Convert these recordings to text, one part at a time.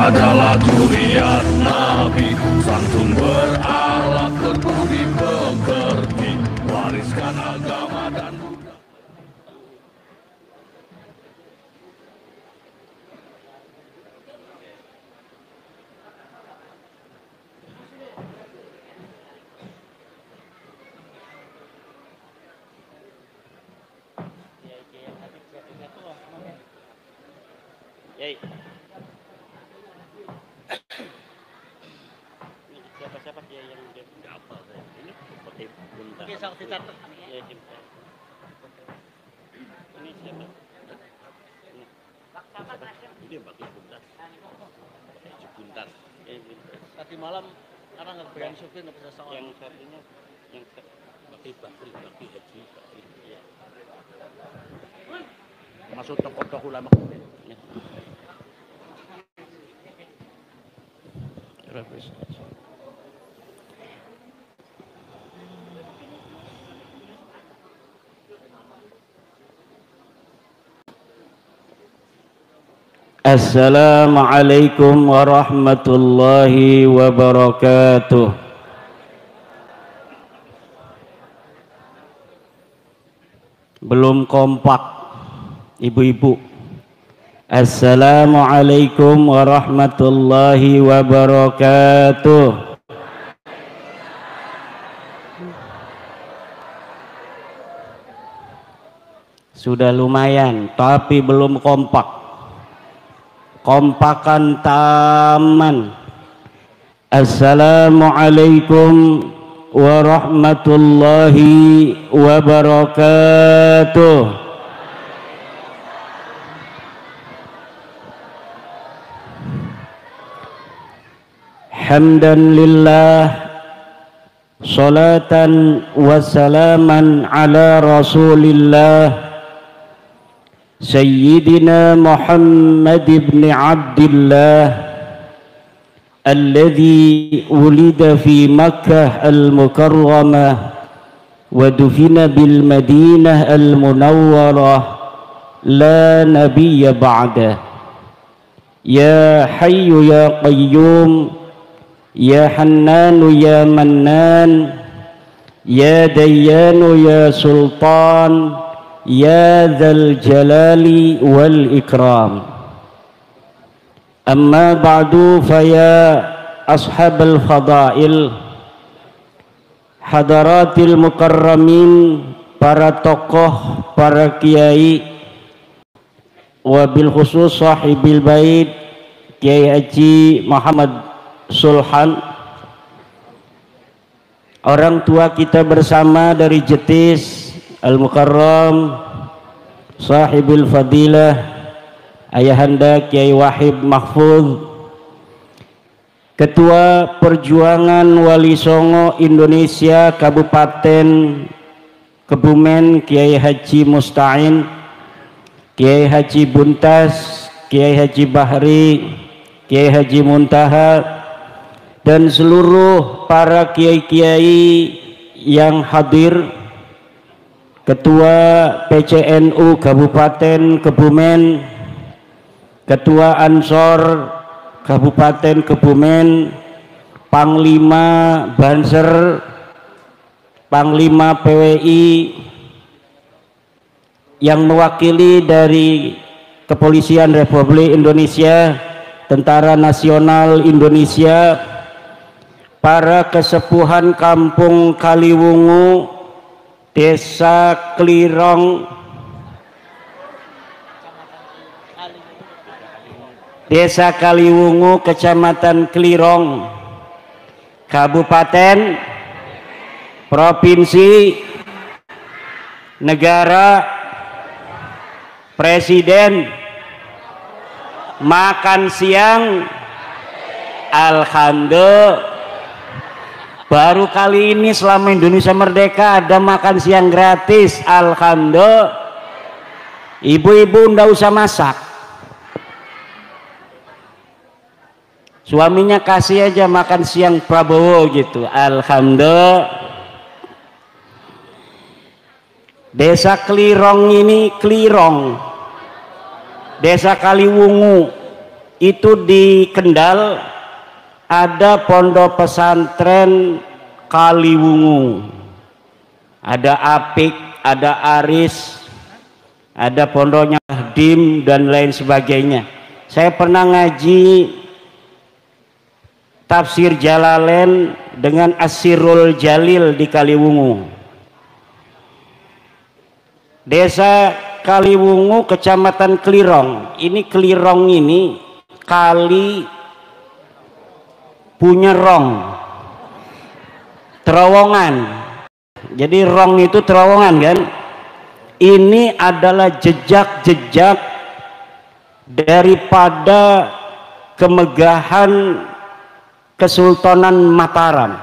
adalah zuriat Nabi, santun berakhlak berbudi pekerti, wariskan agama dan budaya. Siapa-siapa dia yang nggak apa ini seperti bunta. Ini siapa? Ini pakai bunta. Pakai buntar. Tadi malam karena nggak berani supir nggak bisa soal. Yang satunya yang pakai bakri haji. Iya. Masuk tokoh-tokoh ulama. Assalamualaikum warahmatullahi wabarakatuh. Belum kompak ibu-ibu. Assalamualaikum warahmatullahi wabarakatuh. Sudah lumayan, tapi belum kompak. Kompakan taman. Assalamualaikum warahmatullahi wabarakatuh. Hamdan lillah, salatan wa salaman ala rasulillah Sayyidina Muhammad ibn Abdillah alladhi wulida fi Makkah al-Mukarramah wa dufina bil Madinah al-Munawwarah la nabiyya ba'dah. Ya Hayyu ya Qayyum, Ya Hannanu ya Mannan, Ya Dayyanu ya Sultan, Ya Dzal Jalali wal Ikram. Amma ba'du, faya ashabal fadail, hadaratil mukarramin, para tokoh, para kiai, wabil khusus sahibil bait Kiai Haji Muhammad Sulhan, orang tua kita bersama dari Jetis Al-Mukarram, Sahibil Fadilah, Ayahanda Kiai Wahib Mahfuz, Ketua Perjuangan Wali Songo Indonesia Kabupaten Kebumen Kiai Haji Musta'in, Kiai Haji Buntas, Kiai Haji Bahri, Kiai Haji Muntaha, dan seluruh para kiai-kiai yang hadir, Ketua PCNU Kabupaten Kebumen, Ketua Ansor Kabupaten Kebumen, Panglima Banser, Panglima PWI yang mewakili dari Kepolisian Republik Indonesia, Tentara Nasional Indonesia, para kesepuhan Kampung Kaliwungu, Desa Klirong, Desa Kaliwungu, Kecamatan Klirong, Kabupaten, Provinsi, Negara, Presiden, makan siang, alhamdulillah. Baru kali ini selama Indonesia merdeka ada makan siang gratis, alhamdulillah. Ibu-ibu ndak usah masak, suaminya kasih aja makan siang Prabowo gitu, alhamdulillah. Desa Klirong ini, Klirong, Desa Kaliwungu, itu di Kendal ada pondok pesantren Kaliwungu, ada Apik, ada Aris, ada pondoknya Dim dan lain sebagainya. Saya pernah ngaji tafsir Jalalain dengan Asirul Jalil di Kaliwungu. Desa Kaliwungu, Kecamatan Klirong. Ini Klirong ini kali punya rong, terowongan. Jadi rong itu terowongan kan. Ini adalah jejak-jejak daripada kemegahan Kesultanan Mataram.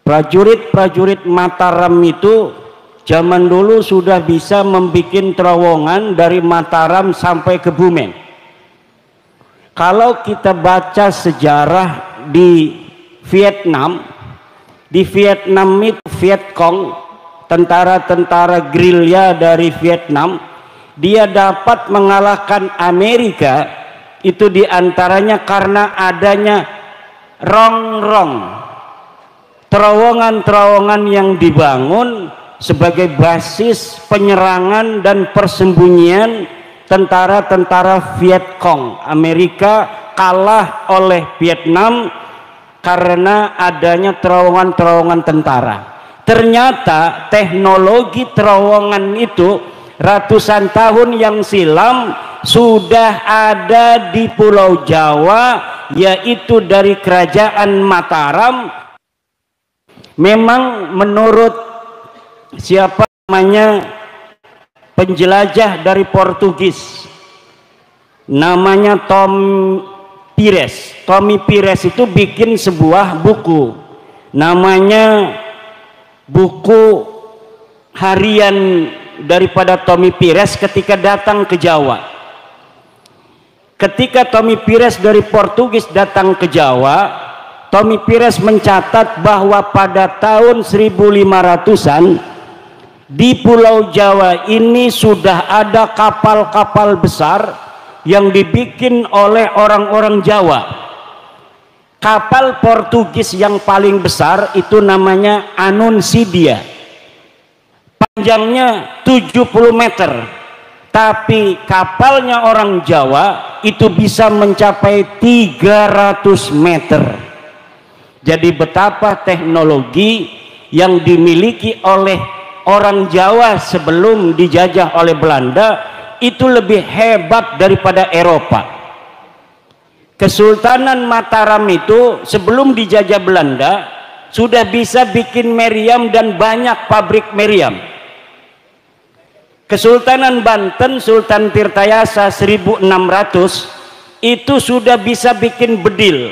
Prajurit-prajurit Mataram itu zaman dulu sudah bisa membuat terowongan dari Mataram sampai ke Bumen. Kalau kita baca sejarah di Vietnam itu Viet Cong, tentara-tentara gerilya dari Vietnam, dia dapat mengalahkan Amerika itu diantaranya karena adanya rong-rong, terowongan-terowongan yang dibangun sebagai basis penyerangan dan persembunyian tentara-tentara Viet Cong. Amerika kalah oleh Vietnam karena adanya terowongan-terowongan tentara. Ternyata teknologi terowongan itu ratusan tahun yang silam sudah ada di Pulau Jawa, yaitu dari Kerajaan Mataram. Memang menurut siapa namanya penjelajah dari Portugis, namanya Tommy Pires itu bikin sebuah buku namanya buku harian daripada Tommy Pires ketika datang ke Jawa. Ketika Tommy Pires dari Portugis datang ke Jawa, Tommy Pires mencatat bahwa pada tahun 1500-an di Pulau Jawa ini sudah ada kapal-kapal besar yang dibikin oleh orang-orang Jawa. Kapal Portugis yang paling besar itu namanya Anuncidia. Panjangnya 70 meter. Tapi kapalnya orang Jawa itu bisa mencapai 300 meter. Jadi betapa teknologi yang dimiliki oleh orang Jawa sebelum dijajah oleh Belanda itu lebih hebat daripada Eropa. Kesultanan Mataram itu sebelum dijajah Belanda sudah bisa bikin meriam dan banyak pabrik meriam. Kesultanan Banten Sultan Tirtayasa 1600 itu sudah bisa bikin bedil.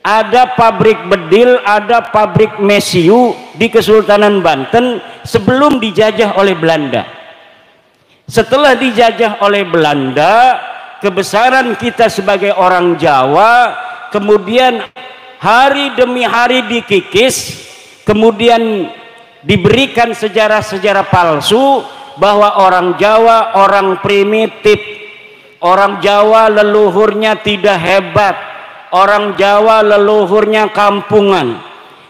Ada pabrik bedil, ada pabrik mesiu di Kesultanan Banten sebelum dijajah oleh Belanda. Setelah dijajah oleh Belanda, kebesaran kita sebagai orang Jawa kemudian hari demi hari dikikis, kemudian diberikan sejarah-sejarah palsu bahwa orang Jawa orang primitif, orang Jawa leluhurnya tidak hebat, orang Jawa leluhurnya kampungan,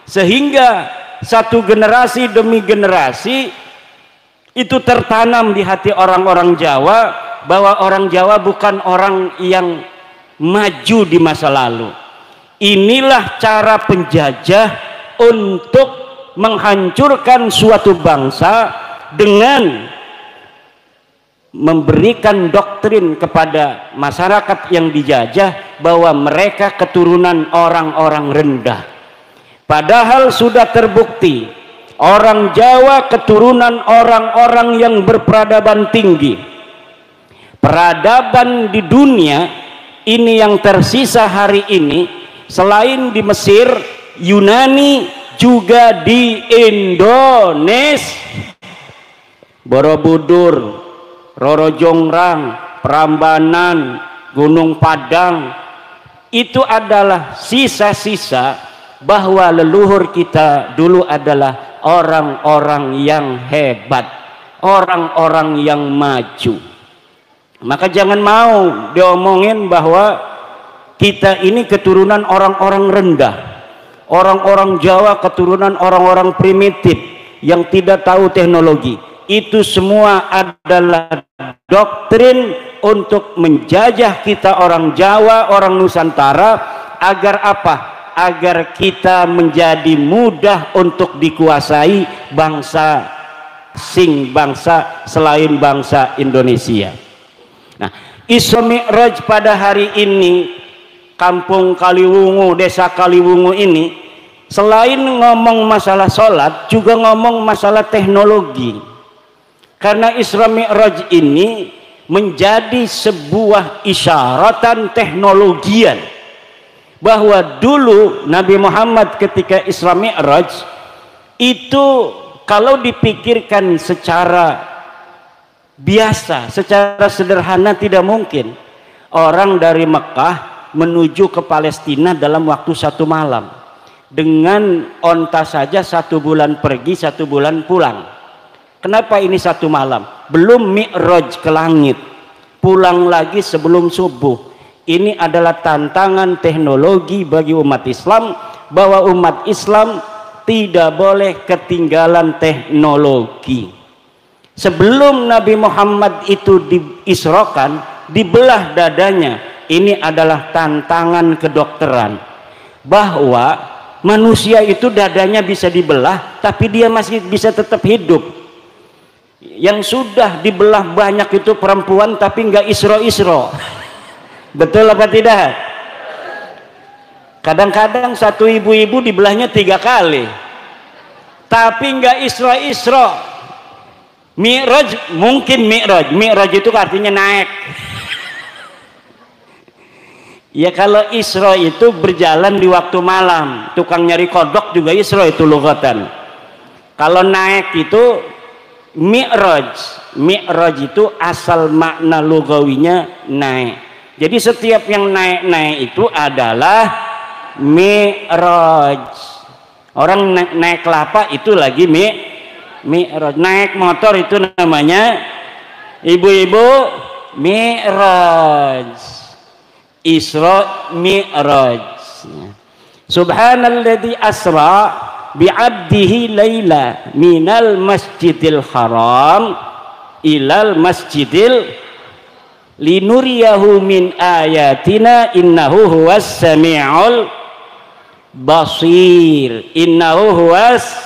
sehingga satu generasi demi generasi itu tertanam di hati orang-orang Jawa bahwa orang Jawa bukan orang yang maju di masa lalu. Inilah cara penjajah untuk menghancurkan suatu bangsa dengan memberikan doktrin kepada masyarakat yang dijajah bahwa mereka keturunan orang-orang rendah. Padahal sudah terbukti orang Jawa keturunan orang-orang yang berperadaban tinggi. Peradaban di dunia ini yang tersisa hari ini selain di Mesir, Yunani, juga di Indonesia. Borobudur, Roro Jongrang, Prambanan, Gunung Padang, itu adalah sisa-sisa bahwa leluhur kita dulu adalah orang-orang yang hebat, orang-orang yang maju. Maka jangan mau diomongin bahwa kita ini keturunan orang-orang rendah, orang-orang Jawa keturunan orang-orang primitif yang tidak tahu teknologi. Itu semua adalah doktrin untuk menjajah kita orang Jawa, orang Nusantara, agar apa? Agar kita menjadi mudah untuk dikuasai bangsa asing, bangsa selain bangsa Indonesia. Nah, Isra Mi'raj pada hari ini, kampung Kaliwungu, desa Kaliwungu ini, selain ngomong masalah sholat, juga ngomong masalah teknologi. Karena Isra Mi'raj ini menjadi sebuah isyaratan teknologian, bahwa dulu Nabi Muhammad ketika Isra Mi'raj itu kalau dipikirkan secara biasa, secara sederhana, tidak mungkin orang dari Mekah menuju ke Palestina dalam waktu 1 malam. Dengan onta saja 1 bulan pergi, 1 bulan pulang. Kenapa ini 1 malam? Belum Mi'raj ke langit, pulang lagi sebelum subuh. Ini adalah tantangan teknologi bagi umat Islam, bahwa umat Islam tidak boleh ketinggalan teknologi. Sebelum Nabi Muhammad itu diisrokan, dibelah dadanya. Ini adalah tantangan kedokteran, bahwa manusia itu dadanya bisa dibelah, tapi dia masih bisa tetap hidup. Yang sudah dibelah banyak itu perempuan, tapi nggak isro-isro. Betul apa tidak? Kadang-kadang satu ibu-ibu dibelahnya 3 kali, tapi nggak isro-isro. Mi'raj, mungkin Mi'raj itu artinya naik. Ya, kalau Isra itu berjalan di waktu malam, tukang nyari kodok juga Isra itu lugatan. Kalau naik itu Mi'raj. Mi'raj itu asal makna lugawinya naik. Jadi setiap yang naik-naik itu adalah Mi'raj. Orang naik kelapa itu lagi Mi'raj. Naik motor itu namanya, ibu-ibu, Mi'raj. Isra Mi'raj. Subhanalladzi asra bi'abdihi laila minal masjidil haram ilal masjidil linuriyahu min ayatina innahu huwas sami'ul basir. Innahu huwas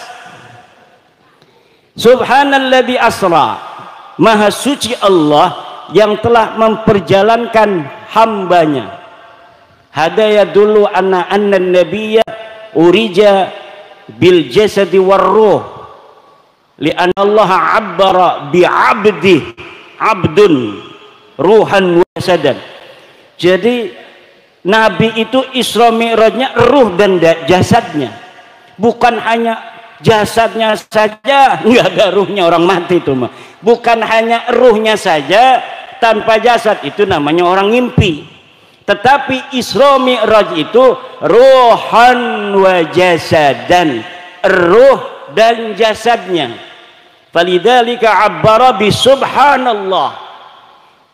Subhanalladzi asra, maha suci Allah yang telah memperjalankan hambanya. Hadaya dulu anna nabiyya urija bil jasadi war ruh li'anna Allah abbara bi abdi abdun ruhan wa jasadan. Jadi Nabi itu Isra Mi'rajnya ruh dan jasadnya, bukan hanya jasadnya saja, nggak ada ruhnya, orang mati itu mah. Bukan hanya ruhnya saja tanpa jasad, itu namanya orang ngimpi. Tetapi Isra Mi'raj itu ruhan wa jasadan, ruh dan jasadnya. Falidzalika abbara bi subhanallah.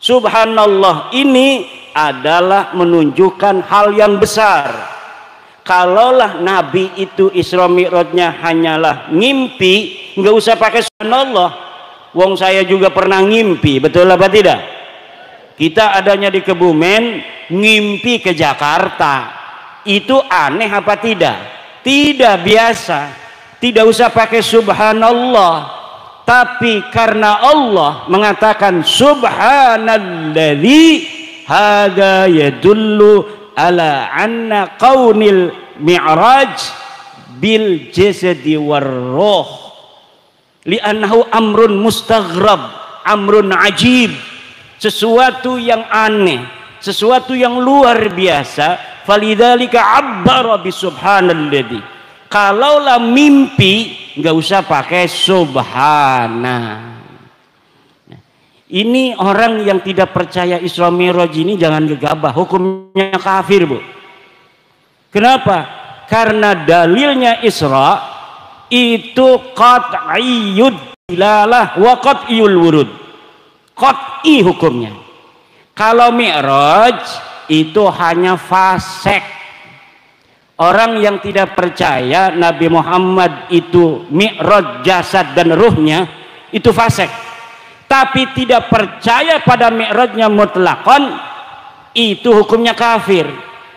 Subhanallah ini adalah menunjukkan hal yang besar. Kalaulah Nabi itu Isra Mi'rajnya hanyalah ngimpi, nggak usah pakai subhanallah. Wong saya juga pernah ngimpi, betul apa tidak? Kita adanya di Kebumen, ngimpi ke Jakarta. Itu aneh apa tidak? Tidak biasa. Tidak usah pakai subhanallah. Tapi karena Allah mengatakan subhanalladzi hadza yadullu ala anna qaunil mi'raj bil jasadi war ruh li'annahu amrun mustaghrab, amrun ajib, sesuatu yang aneh, sesuatu yang luar biasa. Falidzalika abbara bi subhanalladzi. Kalaulah mimpi nggak usah pakai subhana. Ini orang yang tidak percaya Isra Mi'raj ini jangan gegabah, hukumnya kafir, Bu. Kenapa? Karena dalilnya Isra itu qat'iyyud dilalah wa qat'iyul wurud. Qat'i hukumnya. Kalau mi'raj itu hanya fasik. Orang yang tidak percaya Nabi Muhammad itu mi'raj jasad dan ruhnya, itu fasik. Tapi tidak percaya pada mi'rajnya mutlaqan, itu hukumnya kafir.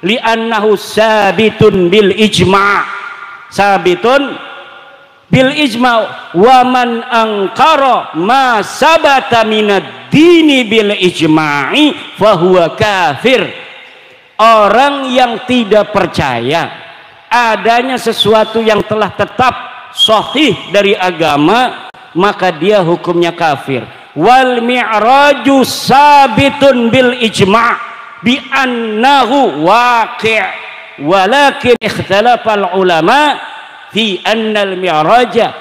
Li'annahu sabitun bil ijma'. Sabitun bil ijma' wa man angkara ma sabata minad dini bil ijma'i fahuwa kafir. Orang yang tidak percaya adanya sesuatu yang telah tetap sahih dari agama, maka dia hukumnya kafir. Wal mi'raju sabitun bil ijma' bi annahu waqi', walakin ikhtalafal ulama fi anna al mi'raja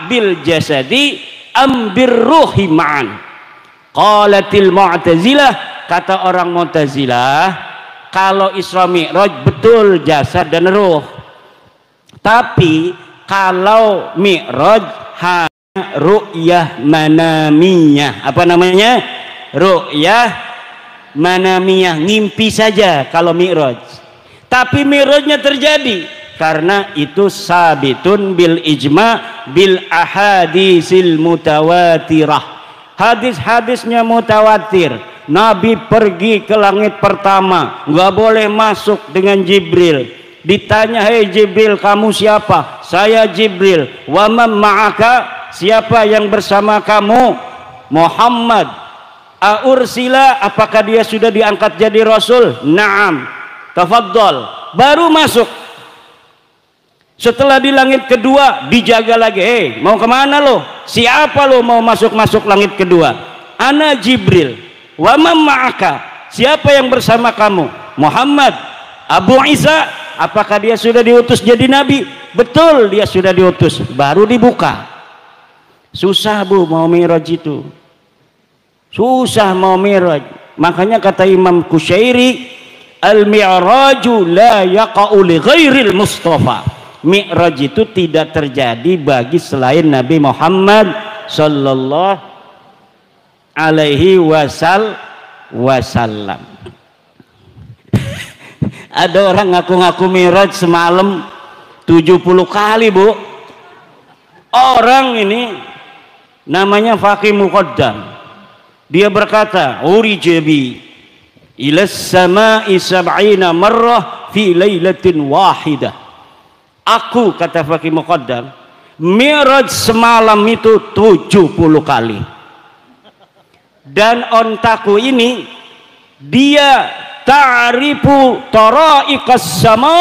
bil jasadi am bir ruhi ma'an. Qalatil mu'tazilah, kata orang Mu'tazilah, kalau Isra Mi'raj betul jasad dan ruh, tapi kalau Mi'raj hanya ru'yah manamiyah. Apa namanya? Ru'yah manamiyah, ngimpi saja kalau Mi'raj. Tapi Mi'rajnya terjadi, karena itu sabitun bil ijma bil ahadisil mutawatirah. Hadis-hadisnya mutawatir. Nabi pergi ke langit pertama, nggak boleh masuk dengan Jibril. Ditanya, hei Jibril, kamu siapa? Saya Jibril. Wa man ma'aka, siapa yang bersama kamu? Muhammad. Aursila, apakah dia sudah diangkat jadi rasul? Naam. Tafadhol. Baru masuk. Setelah di langit kedua dijaga lagi. Hei, mau kemana lo? Siapa lo mau masuk langit kedua? Ana Jibril. Wa man ma'aka, siapa yang bersama kamu? Muhammad. Abu Isa, apakah dia sudah diutus jadi nabi? Betul, dia sudah diutus. Baru dibuka. Susah bu mau mi'raj itu, susah mau mi'raj. Makanya kata Imam Kusyairi, al mi'raju la yaqa'u li ghairil mustafa. Mi'raj itu tidak terjadi bagi selain Nabi Muhammad sallallahu alaihi wasallam. Ada orang ngaku-ngaku mi'raj semalam 70 kali bu. Orang ini namanya Faqih Muqaddam, dia berkata, urijabi ilas sama'i sab'ina marrah fi lailatin wahidah. Aku, kata Faqih Muqaddam, mi'raj semalam itu 70 kali. Dan ontaku ini dia ta'rifu tara'iqas sama,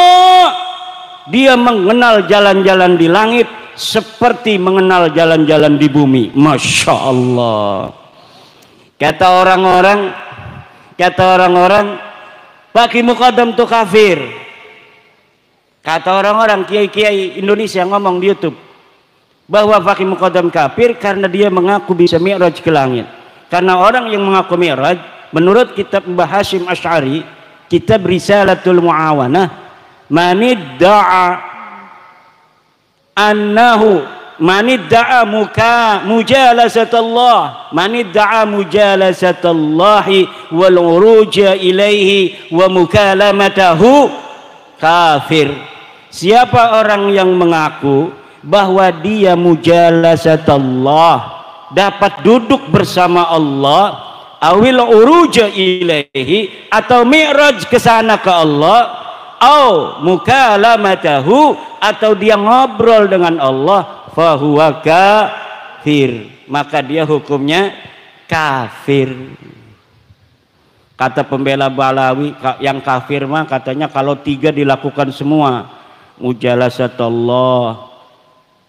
dia mengenal jalan-jalan di langit seperti mengenal jalan-jalan di bumi. Masya Allah. Kata orang-orang Faqih Muqaddam itu kafir. Kata orang-orang kiai-kiai Indonesia ngomong di YouTube bahwa Faqih Muqaddam kafir karena dia mengaku bisa mi'raj ke langit. Karena orang yang mengaku mi'raj, menurut kitab Mbah Hashim Asy'ari, kitab Risalatul Mu'awanah, manidda'a annahu manidda'a mujalasatullah, manidda'a mujalasatullahi wal uruja ilaihi wa mukalamatahu kafir. Siapa orang yang mengaku bahwa dia mujalasatullah, dapat duduk bersama Allah, awil uruja ilaihi, atau mi'raj ke sana ke Allah, au mukalamatahu, atau dia ngobrol dengan Allah, fahuwa kafir, maka dia hukumnya kafir. Kata pembela Balawi, yang kafir mah katanya kalau 3 dilakukan semua, mujalasatullah,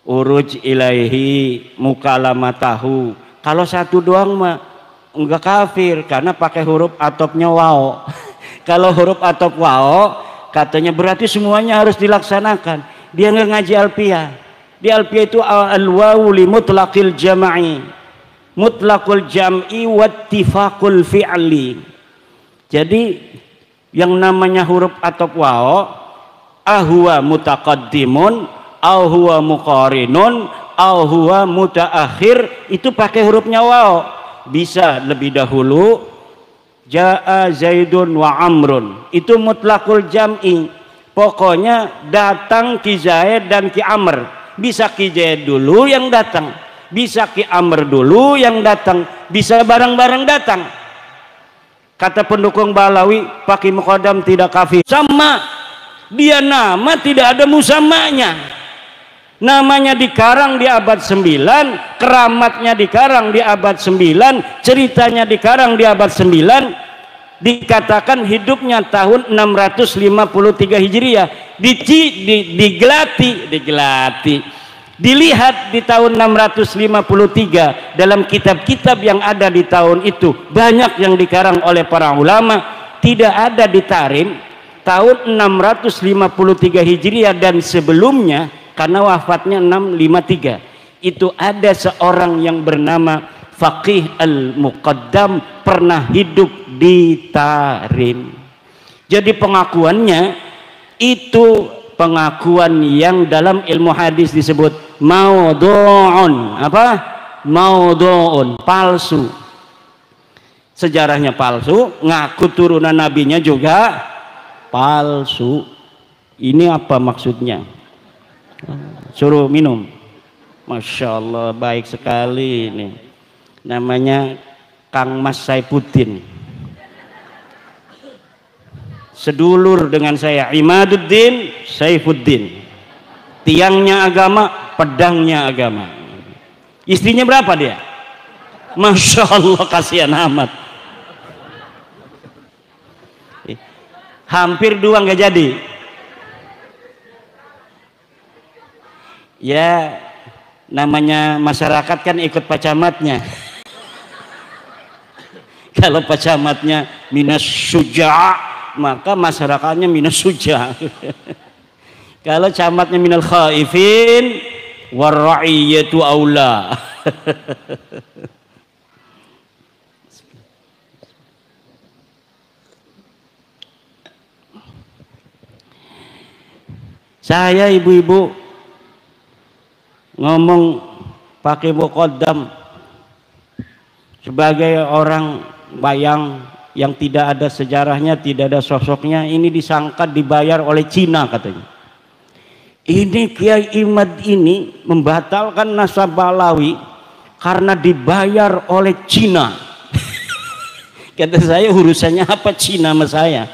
uruj ilaihi, mukalamatahu. Kalau 1 doang mah enggak kafir, karena pakai huruf atopnya waw. Kalau huruf atop waw katanya berarti semuanya harus dilaksanakan. Dia nggak ngaji alfiyah. Di alfiyah itu al-wawu li mutlaqil jam'i, mutlaqul jam'i wattifaqul fi'li. Jadi yang namanya huruf atop waw, ahwa mutaqaddimun, au huwa muqarinun, au huwa mutaakhir, itu pakai hurufnya waw. Bisa lebih dahulu, Ja'a Zaidun wa Amrun. Itu mutlakul jam'i. Pokoknya datang Ki Zaid dan Ki Amr. Bisa Ki Zaid dulu yang datang, bisa Ki Amr dulu yang datang, bisa bareng-bareng datang. Kata pendukung Balawi, Pak Ki Muqaddam tidak kafir. Sama, dia nama tidak ada musamanya. Namanya dikarang di abad 9, keramatnya dikarang di abad 9, ceritanya dikarang di abad 9, dikatakan hidupnya tahun 653 Hijriah. Digelati, dilihat di tahun 653 dalam kitab-kitab yang ada di tahun itu, banyak yang dikarang oleh para ulama. Tidak ada di Tarim tahun 653 Hijriah dan sebelumnya, karena wafatnya 653. Itu ada seorang yang bernama Faqih Al-Muqaddam pernah hidup di Tarim. Jadi pengakuannya itu pengakuan yang dalam ilmu hadis disebut maudhu'un. Apa? Maudhu'un, palsu. Sejarahnya palsu, ngaku turunan nabinya juga palsu. Ini apa maksudnya? Suruh minum. Masya Allah, baik sekali ini. Namanya Kang Mas Saifuddin, sedulur dengan saya, Imaduddin Saifuddin. Tiangnya agama, pedangnya agama. Istrinya berapa dia? Masya Allah, kasihan amat. Hampir 2 nggak jadi. Ya, namanya masyarakat kan ikut pacamatnya. Kalau pacamatnya minas syuja', maka masyarakatnya minas syuja'. Kalau camatnya minal khaifin, warra'iyatu aula. Saya ibu-ibu ngomong pakai Muqaddam sebagai orang bayang yang tidak ada sejarahnya, tidak ada sosoknya. Ini disangka dibayar oleh Cina katanya. Ini Kiai Imad ini membatalkan nasab Balawi karena dibayar oleh Cina. Kata saya, urusannya apa Cina sama saya?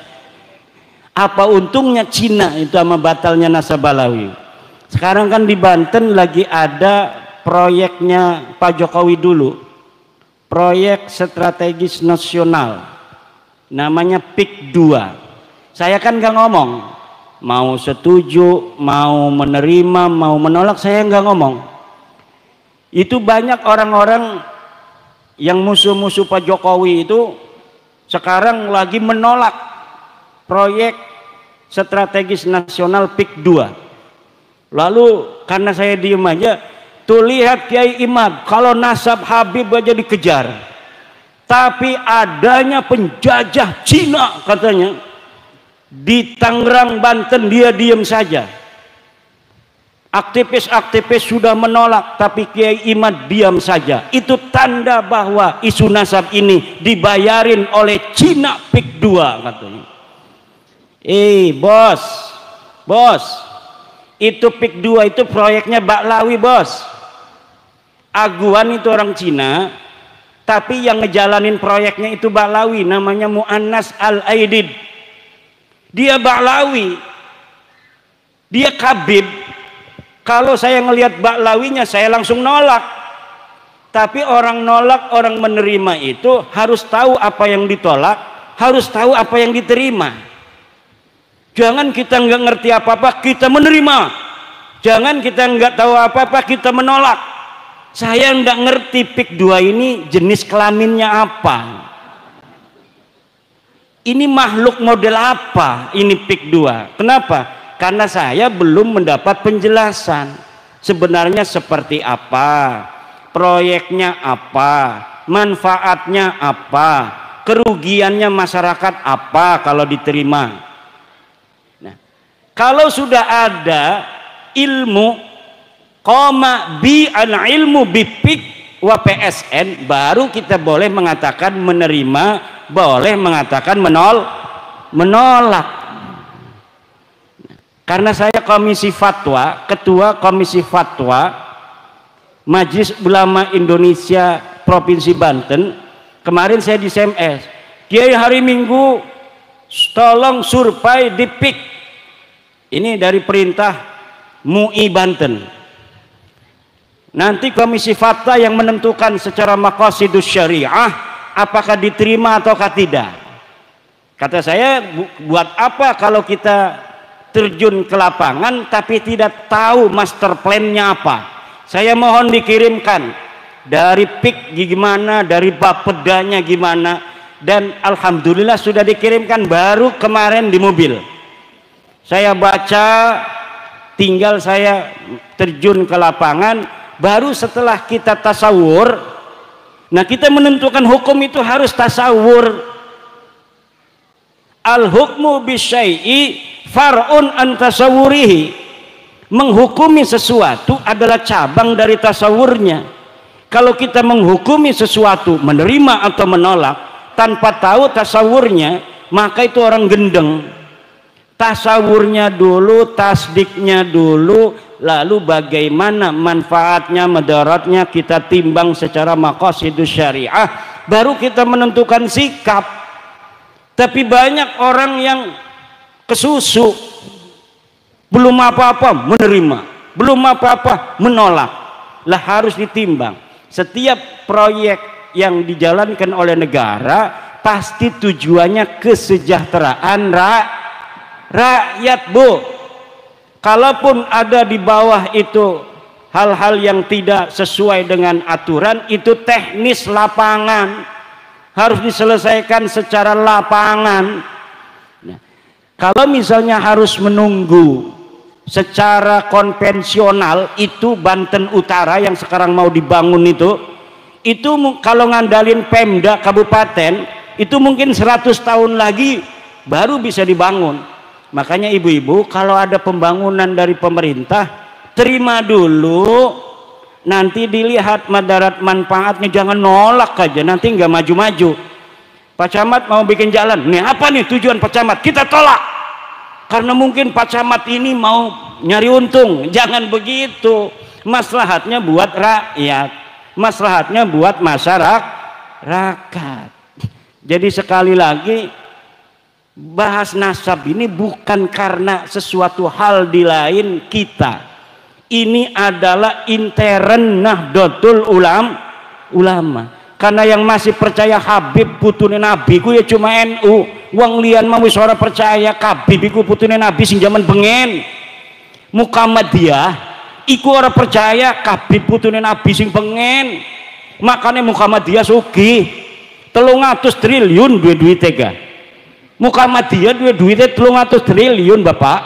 Apa untungnya Cina itu sama batalnya nasab Balawi? Sekarang kan di Banten lagi ada proyeknya Pak Jokowi dulu, proyek strategis nasional, namanya PIK 2. Saya kan nggak ngomong, mau setuju, mau menerima, mau menolak, saya nggak ngomong. Itu banyak orang-orang yang musuh-musuh Pak Jokowi itu sekarang lagi menolak proyek strategis nasional PIK 2. Lalu karena saya diem aja, tuh lihat Kiai Imad, kalau nasab Habib aja dikejar, tapi adanya penjajah Cina katanya di Tangerang, Banten, dia diem saja. Aktivis-aktivis sudah menolak, tapi Kiai Imad diam saja. Itu tanda bahwa isu nasab ini dibayarin oleh Cina PIK 2 katanya. Bos, itu PIK 2 itu proyeknya Baklawi, bos. Aguan itu orang Cina, tapi yang ngejalanin proyeknya itu Baklawi, namanya Mu'annas Al-Aidid. Dia Baklawi, dia Kabib. Kalau saya ngelihat Baklawinya, saya langsung nolak. Tapi orang nolak, orang menerima itu harus tahu apa yang ditolak, harus tahu apa yang diterima. Jangan kita nggak ngerti apa-apa kita menerima, jangan kita nggak tahu apa-apa kita menolak. Saya nggak ngerti PIK 2 ini jenis kelaminnya apa, ini makhluk model apa ini PIK 2. Kenapa? Karena saya belum mendapat penjelasan sebenarnya seperti apa, proyeknya apa, manfaatnya apa, kerugiannya masyarakat apa kalau diterima. Kalau sudah ada ilmu, qoma bi al ilmu bi PIK, wa PSN, baru kita boleh mengatakan menerima, boleh mengatakan menolak. Karena saya komisi fatwa, ketua komisi fatwa Majelis Ulama Indonesia Provinsi Banten, kemarin saya di SMS, Kiai hari Minggu tolong survei di PIK, ini dari perintah MUI Banten. Nanti komisi fatwa yang menentukan secara maqasidus syariah apakah diterima ataukah tidak. Kata saya, buat apa kalau kita terjun ke lapangan tapi tidak tahu master plan-nya apa. Saya mohon dikirimkan dari PIK gimana, dari bapedanya gimana, dan alhamdulillah sudah dikirimkan baru kemarin di mobil. Saya baca, tinggal saya terjun ke lapangan. Baru setelah kita tasawur, nah kita menentukan hukum itu harus tasawur. Al hukmu bisyai'i far'un an tasawurihi. Menghukumi sesuatu adalah cabang dari tasawurnya. Kalau kita menghukumi sesuatu, menerima atau menolak tanpa tahu tasawurnya, maka itu orang gendeng. Tasawurnya dulu, tasdiknya dulu, lalu bagaimana manfaatnya, madaratnya kita timbang secara maqasidus syariah, baru kita menentukan sikap. Tapi banyak orang yang kesusu, belum apa-apa menerima, belum apa-apa menolak. Lah harus ditimbang. Setiap proyek yang dijalankan oleh negara pasti tujuannya kesejahteraan rakyat, Bu. Kalaupun ada di bawah itu hal-hal yang tidak sesuai dengan aturan, itu teknis lapangan, harus diselesaikan secara lapangan. Nah, kalau misalnya harus menunggu secara konvensional, itu Banten Utara yang sekarang mau dibangun itu kalau ngandalin Pemda kabupaten, itu mungkin 100 tahun lagi baru bisa dibangun. Makanya ibu-ibu, kalau ada pembangunan dari pemerintah, terima dulu, nanti dilihat madarat manfaatnya, jangan nolak aja, nanti nggak maju-maju. Pak Camat mau bikin jalan, nih apa nih tujuan Pak Camat, kita tolak karena mungkin Pak Camat ini mau nyari untung. Jangan begitu, maslahatnya buat rakyat, maslahatnya buat masyarakat. Jadi sekali lagi, bahas nasab ini bukan karena sesuatu hal di lain kita. Ini adalah intern Nahdlatul Ulama. Karena yang masih percaya Habib putune Nabi ku ya cuma NU. Wong liyan mau wis ora percaya Habib iku putune Nabi sing jaman bengen. Muhammadiyah iku ora percaya Habib putune Nabi sing bengen. Makanya Muhammadiyah sugih 300 triliun duit tega. Muhammadiyah duitnya 300 triliun Bapak.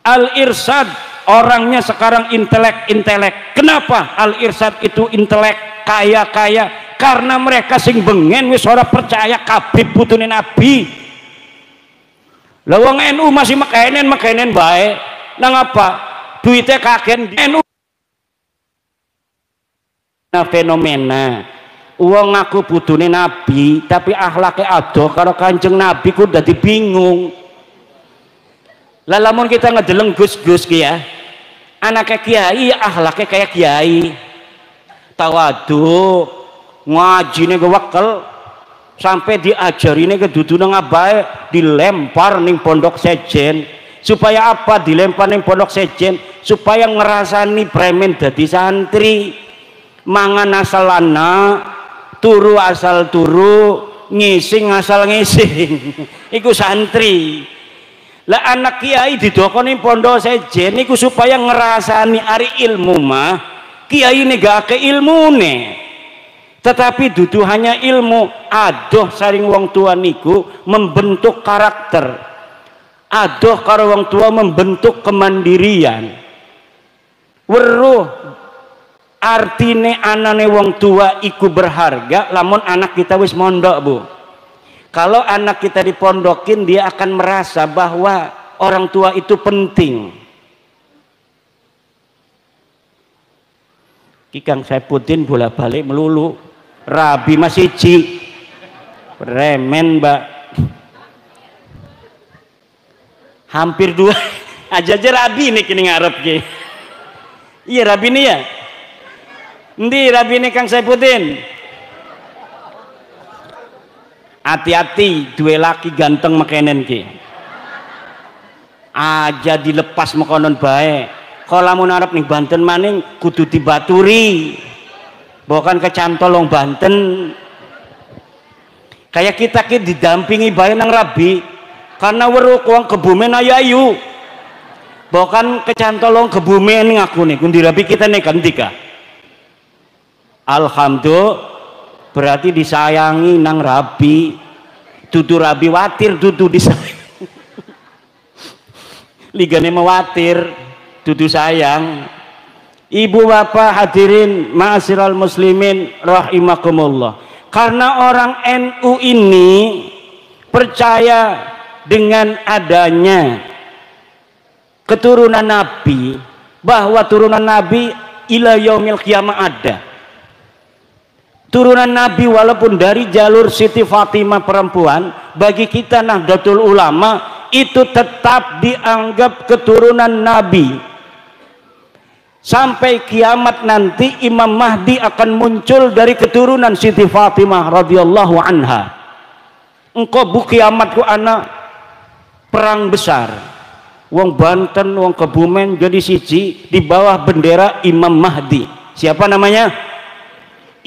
Al-Irsyad orangnya sekarang intelek. Kenapa Al-Irsyad itu intelek, kaya? Karena mereka sing bengen wis ora percaya Habib putune Nabi. Lah wong NU masih makanen bae. Nang apa? Duitnya kaken NU. Nah, fenomena uang ngaku putune Nabi tapi akhlaknya adoh karo Kanjeng Nabi ku dadi bingung. Lah lamun kita ngedeleng Gus-gus ki ya, anaknya kiai akhlaknya kayak kiai, tawadu, ngajine kewekel, sampai diajarine kedudune ngabae dilempar ning pondok sejen. Supaya apa dilempar ning pondok sejen? Supaya ngerasani premen dadi santri, mangan asal anak, turu asal turu, ngising asal ngising. Iku santri. Lah anak kiai didokoni pondok sejen iku supaya ngerasani ari ilmu mah kiai negake ilmune. Tetapi dudu hanya ilmu, adoh saring wong tua niku membentuk karakter. Adoh karo wong tua membentuk kemandirian. Weruh artine anane wong tua iku berharga lamun anak kita wis mondok, Bu. Kalau anak kita dipondokin, dia akan merasa bahwa orang tua itu penting. Kang Saifuddin bolak-balik melulu. Rabi masih ci. Remen, Mbak. Hampir 2 aja rabi nih kini ngarep ki. Iya rabi nih ya. Endi rabi nih Kang Saifuddin? Hati-hati, 2 laki ganteng makenen ki. Aja dilepas mekonon bae. Kalau mau narap nih Banten maning kudu dibaturi. Bukan kecantolong Banten. Kayak kita didampingi bae nang rabi. Karena weruh wong kebumen ayu-ayu. Bukan kecantolong kebumen ning aku nih kundi rabi kita nih kantika. Alhamdulillah berarti disayangi nang rabi. Dudu rabi watir dudu disayang. Ligane mewatir dudu sayang. Ibu bapak hadirin ma'asyiral muslimin rahimakumullah. Karena orang NU ini percaya dengan adanya keturunan Nabi, bahwa turunan Nabi ila yaumil qiyamah ada. Turunan Nabi walaupun dari jalur Siti Fatimah perempuan, bagi kita Nahdlatul Ulama itu tetap dianggap keturunan Nabi. Sampai kiamat nanti Imam Mahdi akan muncul dari keturunan Siti Fatimah radhiyallahu anha. Engkau bu kiamatku anak perang besar. Wong Banten, wong Kebumen jadi siji di bawah bendera Imam Mahdi. Siapa namanya?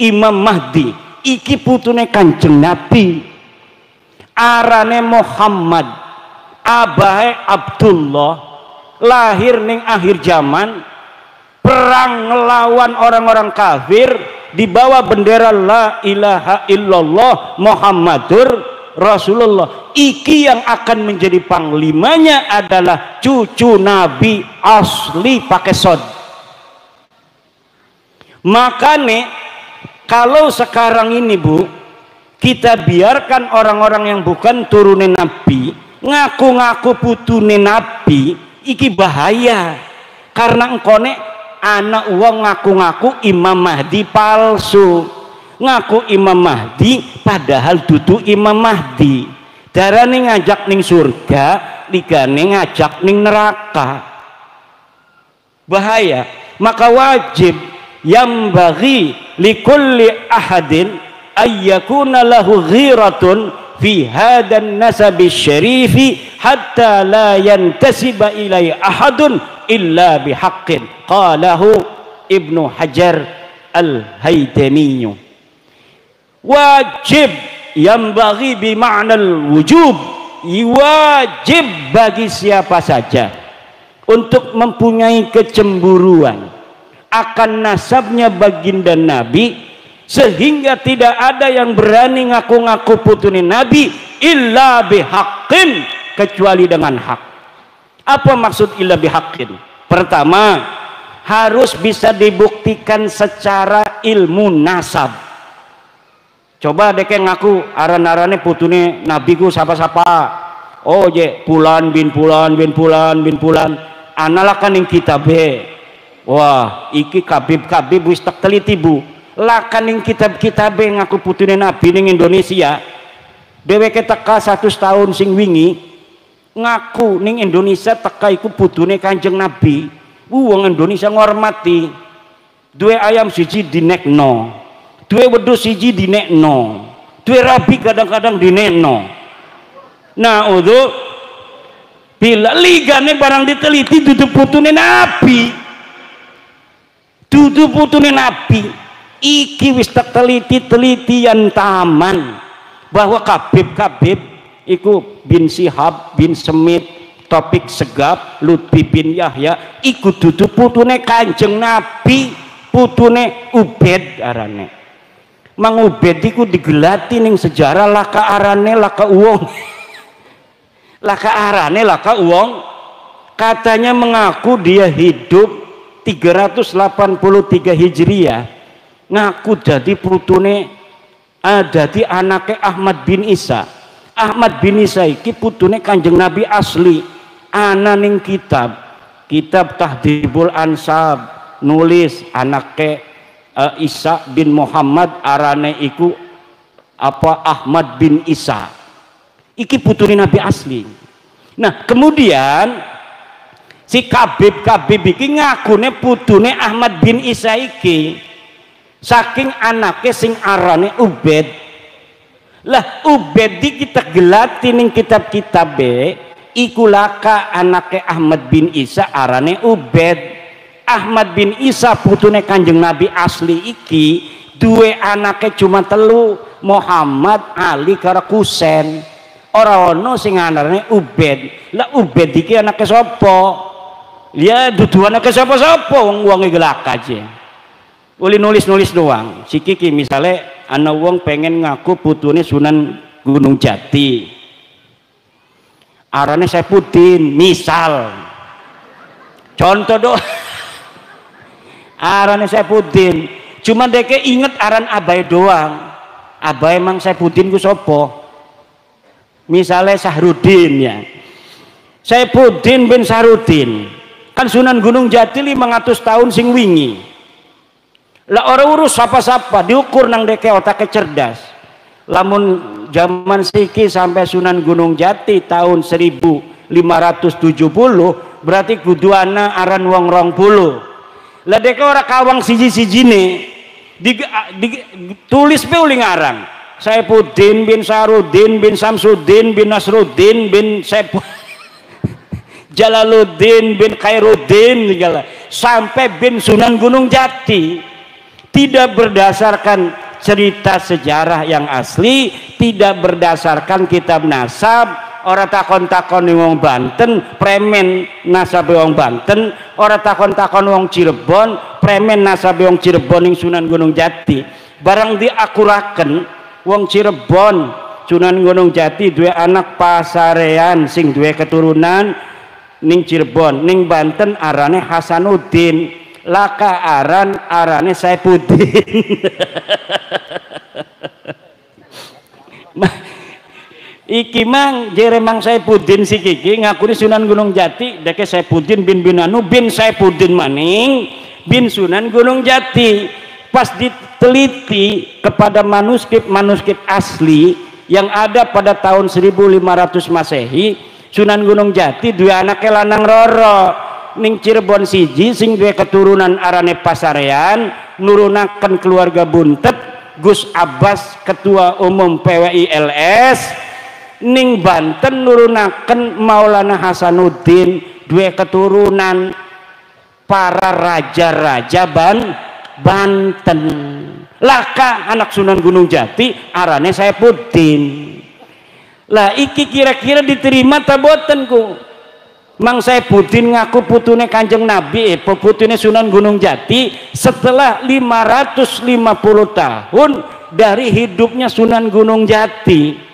Imam Mahdi. Iki putune Kanjeng Nabi. Arane Muhammad. Abahe Abdullah. Lahir ning akhir zaman. Perang ngelawan orang-orang kafir di bawah bendera la ilaha illallah Muhammadur Rasulullah. Iki yang akan menjadi panglimanya adalah cucu Nabi asli pakai sod. Makanya kalau sekarang ini bu, kita biarkan orang-orang yang bukan turunan Nabi ngaku-ngaku putune Nabi, iki bahaya. Karena engkone anak uang ngaku-ngaku Imam Mahdi palsu, ngaku Imam Mahdi padahal duduk Imam Mahdi. Darane ngajak ning surga, ligane ngajak ning neraka. Bahaya. Maka wajib yang bagi likulli ahadin ayyakuna lahu ghiratun fi hadan nasabi syarifi hatta la yantasiba ilai ahadun illa bihaqqin. Qalahu Ibnu Hajar Al-Haytami. Wajib yang bagi bima'nal wujub, wajib bagi siapa saja untuk mempunyai kecemburuan akan nasabnya baginda Nabi, sehingga tidak ada yang berani ngaku-ngaku putune Nabi illa bihaqqin, kecuali dengan hak. Apa maksud illa bihaqqin? Pertama, harus bisa dibuktikan secara ilmu nasab. Coba deke ngaku aran-arane putune nabiku sapa-sapa. Oh je Pulan bin Pulan bin Pulan bin Pulan. Analakan ing kitabe. Wah, iki kabib wis tak teliti bu. Lakan ing kitab-kitabe ngaku putune nabi ning Indonesia. Dheweke teka 100 tahun sing wingi ngaku ning Indonesia teka iku putune Kanjeng Nabi. Wong Indonesia ngormati. Duwe ayam siji dinekno. Duwe wedhus siji dinekno. Duwe rabi kadang-kadang dinekno. Nah, udah bila ligane barang diteliti dudu putune Nabi. Dudu putune Nabi. Iki wis tak teliti-telitian taman bahwa kabib-kabib iku bin Sihab bin Semit, Topik Segap, Lutfi bin Yahya iku dudu putune Kanjeng Nabi, putune Ubed arane. Mang Ubed iku digelati ning sejarah laka arane laka uwong. Laka arane laka uwong. Katanya mengaku dia hidup 383 Hijriah. Ngaku jadi putune dadi anake Ahmad bin Isa. Ahmad bin Isa iki putune Kanjeng Nabi asli. Ana ning kitab Tahdhibul Ansab nulis anake Isa bin Muhammad arane iku apa Ahmad bin Isa. Iki putune Nabi asli. Nah, kemudian si Kabib iki ngakune putune Ahmad bin Isa iki saking anake sing arane Ubed. Lah Ubed iki kita gelati ning kitab-kitab iku laka anake Ahmad bin Isa arane Ubed. Ahmad bin Isa putune Kanjeng Nabi asli iki duwe anake cuma telu, Muhammad, Ali karo Husain. Ora ono sing arane Ubed. Lah Ubed iki anake sapa? Ya dudu anake sapa-sapa wong-wonge gelak aja. Uli nulis-nulis doang. Sikiki misale ana wong pengen ngaku putune Sunan Gunung Jati. Arane Saifuddin, misal. Contoh doang. Arane Saifuddin, cuma deke inget aran abai doang. Abai emang Saifuddin ku sopo? Misalnya Sahrudin ya. Saifuddin bin Sahrudin. Kan Sunan Gunung Jati 500 tahun sing wingi. Lah orang urus sapa-sapa diukur nang deke otaknya cerdas. Lamun zaman siki sampai Sunan Gunung Jati tahun 1570 berarti kudu ana aran wong 20. Lah deke ora kawang siji-sijine tulis be uli ngarang Saifuddin bin Sarudin bin Samsuddin bin Nasruddin bin Jalaluddin bin Khairuddin sampai bin Sunan Gunung Jati, tidak berdasarkan cerita sejarah yang asli, tidak berdasarkan kitab nasab. Ora takon-takon wong Banten premen nasabe wong Banten, ora takon-takon wong Cirebon premen nasabe wong Cirebon ning Sunan Gunung Jati. Barang diakuraken wong Cirebon Sunan Gunung Jati duwe anak pasarean sing duwe keturunan ning Cirebon, ning Banten arane Hasanuddin, laka arane Saifuddin. Iki mang jere mang Saifuddin si kiki ngakuni Sunan Gunung Jati deke Saifuddin bin Binanu bin Saifuddin maning bin Sunan Gunung Jati. Pas diteliti kepada manuskrip asli yang ada pada tahun 1500 Masehi, Sunan Gunung Jati dua anak lanang roro ning Cirebon siji sing duwe keturunan arane Pasarean nurunaken keluarga buntet Gus Abbas ketua umum PWI LS. Ning Banten nurunaken Maulana Hasanuddin dua keturunan para raja-raja Banten. Laka anak Sunan Gunung Jati arane Saifuddin. Lah iki kira-kira diterima ta boten ku? Mang Saifuddin ngaku putune Kanjeng Nabi, putune Sunan Gunung Jati setelah 550 tahun dari hidupnya Sunan Gunung Jati.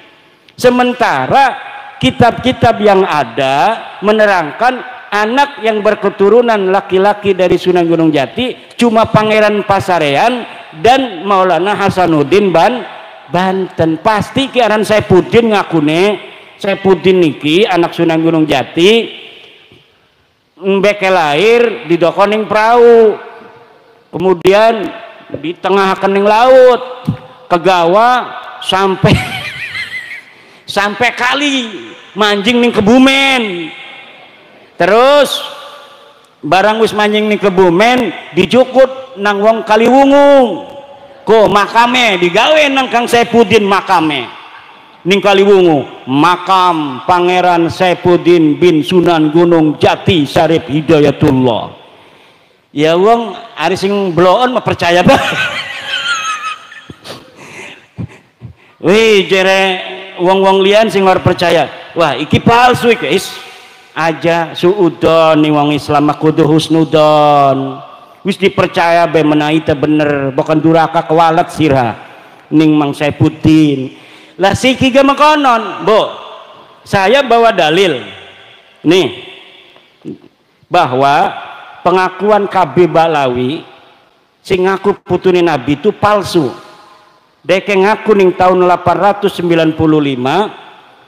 Sementara kitab-kitab yang ada menerangkan anak yang berketurunan laki-laki dari Sunan Gunung Jati cuma Pangeran Pasarean dan Maulana Hasanuddin Banten. Pasti ki aran Saifuddin ngakune Saifuddin niki anak Sunan Gunung Jati mbeke lahir di dokoning perahu, kemudian di tengah kening laut kegawa sampai kali manjing ning Kebumen, terus barang wis manjing ning Kebumen dijukut nang wong Kaliwungu ko makame digawe nang Kang Saifuddin makame ning Kaliwungu, makam Pangeran Saifuddin bin Sunan Gunung Jati Syarif Hidayatullah. Ya wong ari sing bloon mah percaya bah. Wih jere wong-wong lian sing ora percaya, wah iki palsu iki aja suudon ning wong Islam kudu husnudon wis dipercaya be menawi teh bener bukan duraka kewalet sirah ning Mang Saifuddin. Lah siki ge mengkonon, Bu. Saya bawa dalil nih bahwa pengakuan KB Balawi sing ngaku putune Nabi itu palsu. Deke ngaku ning tahun 895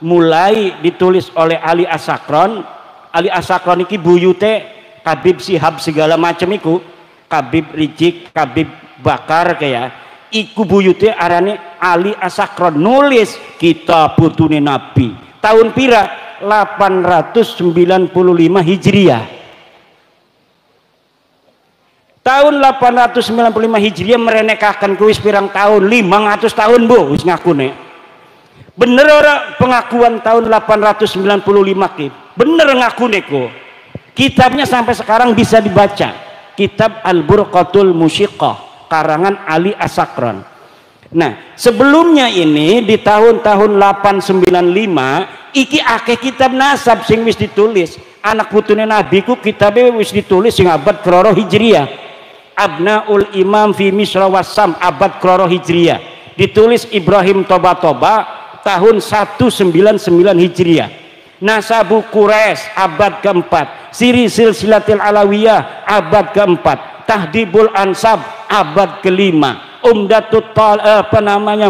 mulai ditulis oleh Ali Asakron. Ali Asakron iki buyute Kabib Sihab segala macam iku, Kabib Rijik, Kabib bakar kayak iku buyute arane Ali Asakron nulis kitab putune Nabi tahun pira 895 Hijriah. Tahun 895 Hijriah merenekakan kuis pirang tahun 500 tahun bu wis ngakune bener ora pengakuan tahun 895 ki bener ngakune ku kitabnya sampai sekarang bisa dibaca kitab Al-Burqatul Musyiqah karangan Ali Asakron. Nah sebelumnya ini di tahun-tahun 895 iki akeh kitab nasab sing wis ditulis anak putune Nabi ku kitabnya wis ditulis sing abad keloro Hijriah. Abnaul Imam fi Misra Wassam abad keloro Hijriah ditulis Ibrahim Toba tahun 199 Hijriah. Nasabu Quraisy abad keempat, Siri Silsilatil Alawiyah abad keempat, Tahdibul Ansab abad kelima, Umdatut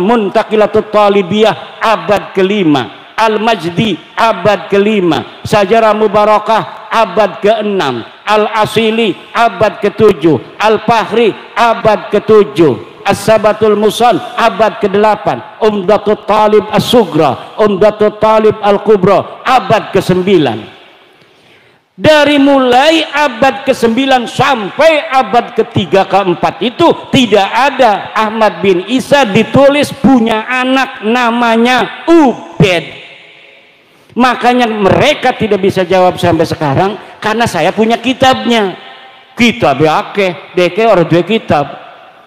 Muntaqilatut Talibiyah abad kelima, Al-Majdi abad kelima, Sajarah Mubarakah abad keenam, Al-Asili abad ketujuh, Al-Fahri abad ketujuh, As-Sabatul Musal abad ke-8, Umdatut Talib As-Sugra, Umdatut Talib Al-Kubra abad ke-9. Dari mulai abad ke-9 sampai abad ke-3 ke-4 itu tidak ada Ahmad bin Isa ditulis punya anak namanya Ubed. Makanya mereka tidak bisa jawab sampai sekarang karena saya punya kitabnya. Kitab akeh, deke orang dua kitab.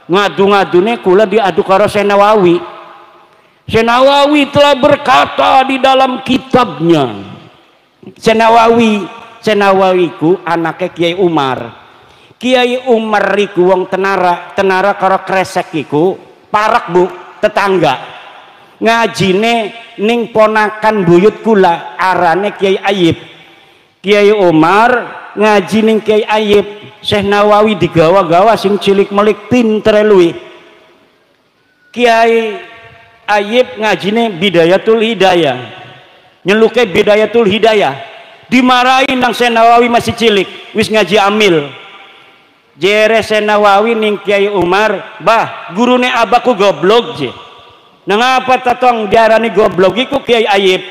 Ngadu-ngadune kula diadu karo Senawawi. Senawawi telah berkata di dalam kitabnya. Senawawiku anaknya Kiai Umar. Kiai Umar iku wong tenara karo kresek iku parak bu tetangga. Ngajine ning ponakan buyut kula arane Kiai Ayib. Kiai Umar ngaji ning Kiai Ayib. Syekh Nawawi digawa-gawa sing cilik melik pinter luwih. Kiai Ayib ngajine Bidayatul Hidayah. Nyeluke Bidayatul Hidayah. Dimarahin nang Syekh Nawawi masih cilik, wis ngaji amil. Jere Syekh Nawawi ning Kiai Umar, "Bah, gurune abaku goblok je." Nah ngapa tatong diarani goblok iku Kiai Ayib?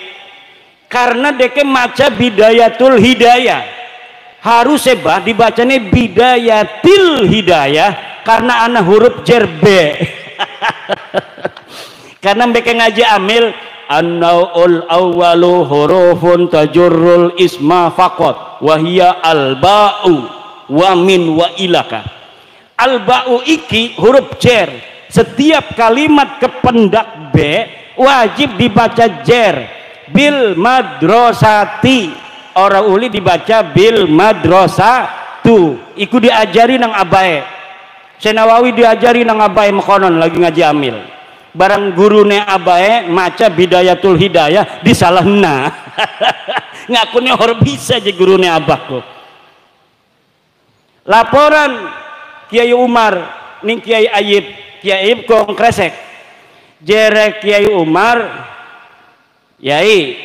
Karena deke maca Bidayatul Hidayah. Harus sebah dibacanya Bidayatil Hidayah karena ana huruf jerbe. Karena mereka ngaji amil an-naul awwalu hurufun tajurrul isma faqat wa hiya al-ba'u wa min wa ilaka. Al-ba'u iki huruf jer. Setiap kalimat kependak B wajib dibaca jer bil madrasati, orang uli dibaca bil madrasatu. Iku diajari nang abae. Senawawi diajari nang abae mekonon lagi ngaji amil. Barang gurune abae maca Bidayatul Hidayah disalahna. Ngakune orang bisa aja gurune abahku. Laporan Kiai Umar ning Kiai Ayib. Kiai Ayib kong kresek jere Kiai Umar Yai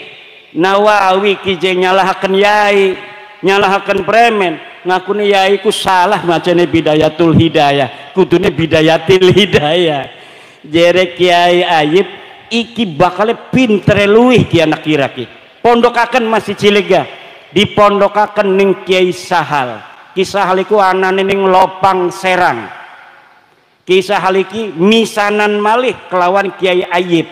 Nawawi kijeng nyalahaken Yai nyalahaken premen ngakune Yai ku salah macane Bidayatul Hidayah kudune Bidayatil Hidayah. Jere Kiai Ayib iki bakal pinter luwih ki anak kira ki pondokaken masih cilega dipondokaken ning Kiai Sahal. Ki Sahal iku anane ning Lopang Serang. Kisah haliki misanan malih kelawan Kiai Ayib.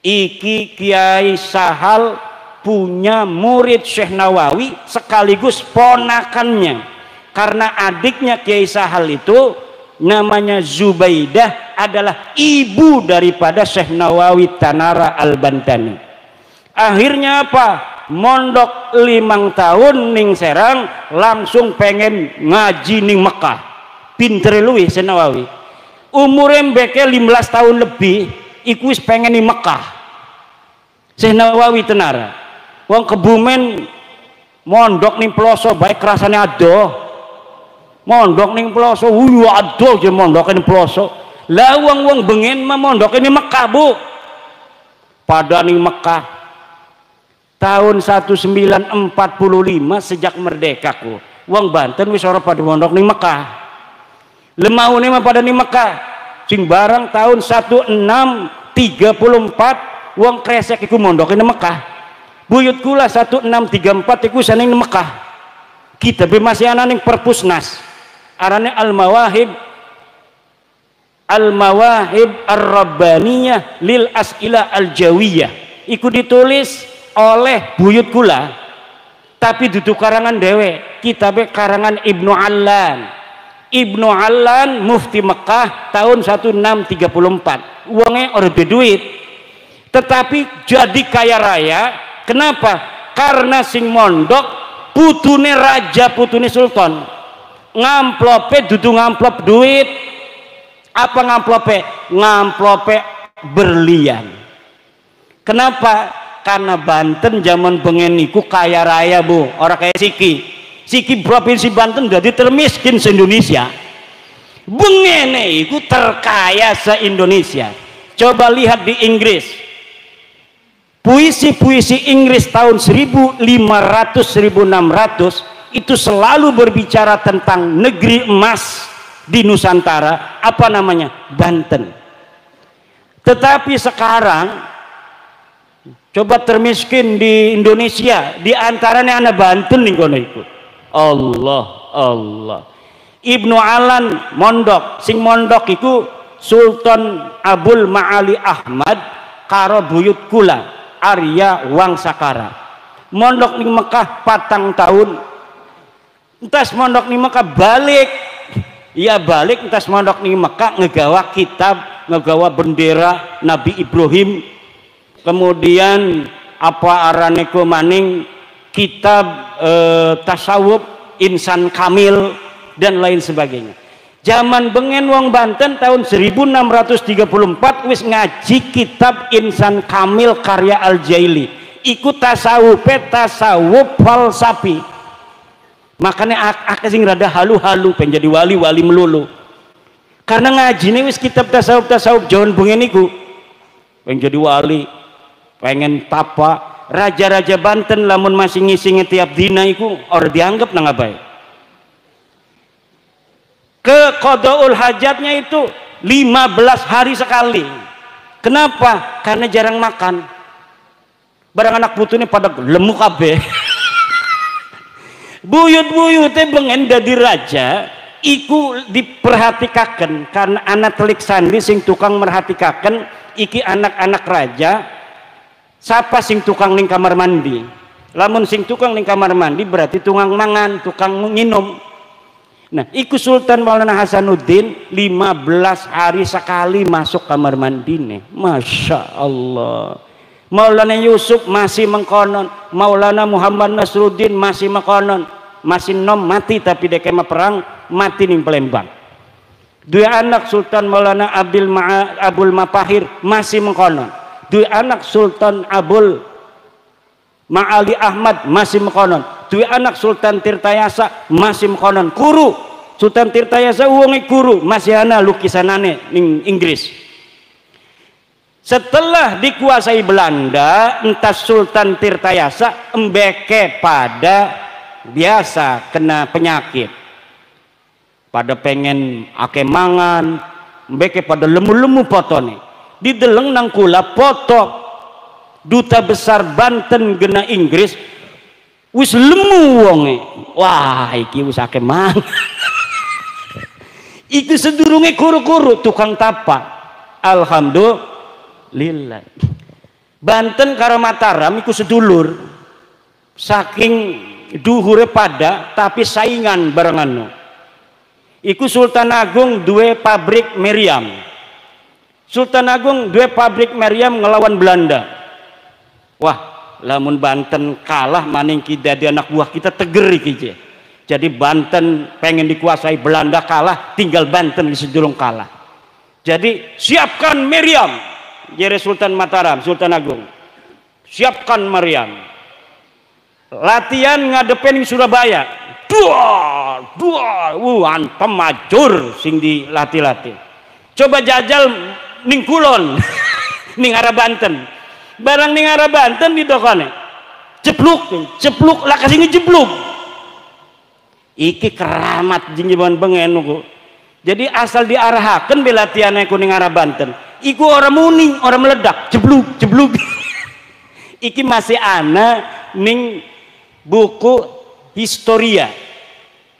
Iki Kiai Sahal punya murid Syekh Nawawi sekaligus ponakannya. Karena adiknya Kiai Sahal itu namanya Zubaidah adalah ibu daripada Syekh Nawawi Tanara Al-Bantani. Akhirnya apa? Mondok 5 tahun ning Serang langsung pengen ngaji ning Mekah. Pinter luwih Syekh Nawawi. Umurnya mbeke 15 tahun lebih iku wis pengen di Mekah. Syekh Nawawi tenara wong Kebumen mondok ning ploso baik rasane adoh mondok ning ploso adoh je mondok ning ploso lah wong bengen mah mondok ning Mekah bu pada ning Mekah tahun 1945 sejak merdeka ku wong Banten wis ora pada mondok ning Mekah. Lemau ini mah pada di Mekah. Sing barang tahun 1634 wong kresek iku mondok di Mekah. Buyut kula 1634 iku saning Mekah. Kita masih ana ning perpusnas. Arane Al-Mawahib Ar-Rabbaniyah lil As'ilah Al-Jawiyah. Iku ditulis oleh buyut kula. Tapi duduk karangan dewe. Kitabnya karangan Ibnu Allan. Ibnu Allan mufti Mekah tahun 1634. Uangnya orang berduit. Tetapi jadi kaya raya. Kenapa? Karena sing mondok putune raja, putune sultan. Ngamplope dudu ngamplop duit. Apa ngamplope? Ngamplope berlian. Kenapa? Karena Banten zaman bengen niku kaya raya bu, orang kayak Siki provinsi Banten jadi termiskin se-Indonesia. Bengene iku terkaya se-Indonesia. Coba lihat di Inggris. Puisi-puisi Inggris tahun 1500-1600 itu selalu berbicara tentang negeri emas di Nusantara, apa namanya? Banten. Tetapi sekarang coba termiskin di Indonesia, di antaranya anak Banten nih kono iku. Allah. Ibnu Allan mondok, sing mondok iku Sultan Abul Ma'ali Ahmad karo buyut kula Arya Wangsakara. Mondok ning Mekah 4 tahun. Entas mondok ning Mekah balik. Iya balik entas mondok ning Mekah ngegawa kitab, ngegawa bendera Nabi Ibrahim. Kemudian apa arane ku maning kitab tasawuf Insan Kamil dan lain sebagainya. Zaman bengen wong Banten tahun 1634 wis ngaji kitab Insan Kamil karya Al-Jaili. Iku tasawuf falsafi. Makanya akeh sing rada halu-halu pengen jadi wali-wali melulu. Karena ngajine wis kitab tasawuf jaman bengen iku pengen jadi wali, pengen tapa. Raja-raja Banten lamun masih ngisi tiap dina iku ora dianggap nang abae. Ke qadaul hajatnya itu 15 hari sekali. Kenapa? Karena jarang makan. Barang anak putune pada lemu kabeh. Buyut-buyute bengen dadi raja iku diperhatikaken karena anak telik sandi sing tukang merhatikaken iki anak-anak raja. Siapa sing tukang ning kamar mandi? Lamun sing tukang ning kamar mandi berarti tukang mangan, tukang nginum. Nah, iku Sultan Maulana Hasanuddin 15 hari sekali masuk kamar mandi nih. Masya Allah. Maulana Yusuf masih mengkonon, Maulana Muhammad Nasruddin masih mengkonon, masih nom mati tapi dek kema perang mati ning Palembang. Dua anak Sultan Maulana Abul Mapahir masih mengkonon. Dua anak Sultan Abul Ma'ali Ahmad masih mengkonon. Dua anak Sultan Tirtayasa masih mengkonon. Kuru Sultan Tirtayasa uangnya kuru masih ana lukisanane ning Inggris. Setelah dikuasai Belanda, entah Sultan Tirtayasa embeke pada biasa kena penyakit. Pada pengen ake mangan, embeke pada lemu-lemu potone. Dideleng nang kula foto duta besar Banten gena Inggris wis lemu wonge. Wah, iki wis ake mangan. Iki sedurunge kuru-kuru tukang tapa. Alhamdulillah. Banten karo Mataram iku sedulur. Saking duhure pada tapi saingan barengan. Iku Sultan Agung duwe pabrik meriam. Sultan Agung duwe pabrik meriam ngelawan Belanda. Wah, lamun Banten kalah maning kita di anak buah kita teger iki. Jadi Banten pengen dikuasai Belanda kalah, tinggal Banten di sedurung kalah. Jadi siapkan meriam. Jere Sultan Mataram, Sultan Agung. Siapkan meriam. Latihan ngadepin Surabaya. Dua, antem majur sing dilatih-latih. Coba jajal ning Kulon, ning arah Banten. Barang ning arah Banten di dokane. Cepluk lah kasih ngejebluk. Iki keramat jinjiban bengen ku. Jadi asal diarahaken belatiane kuning arah Banten iku orang muni orang meledak jebluk iki masih ana ning buku historia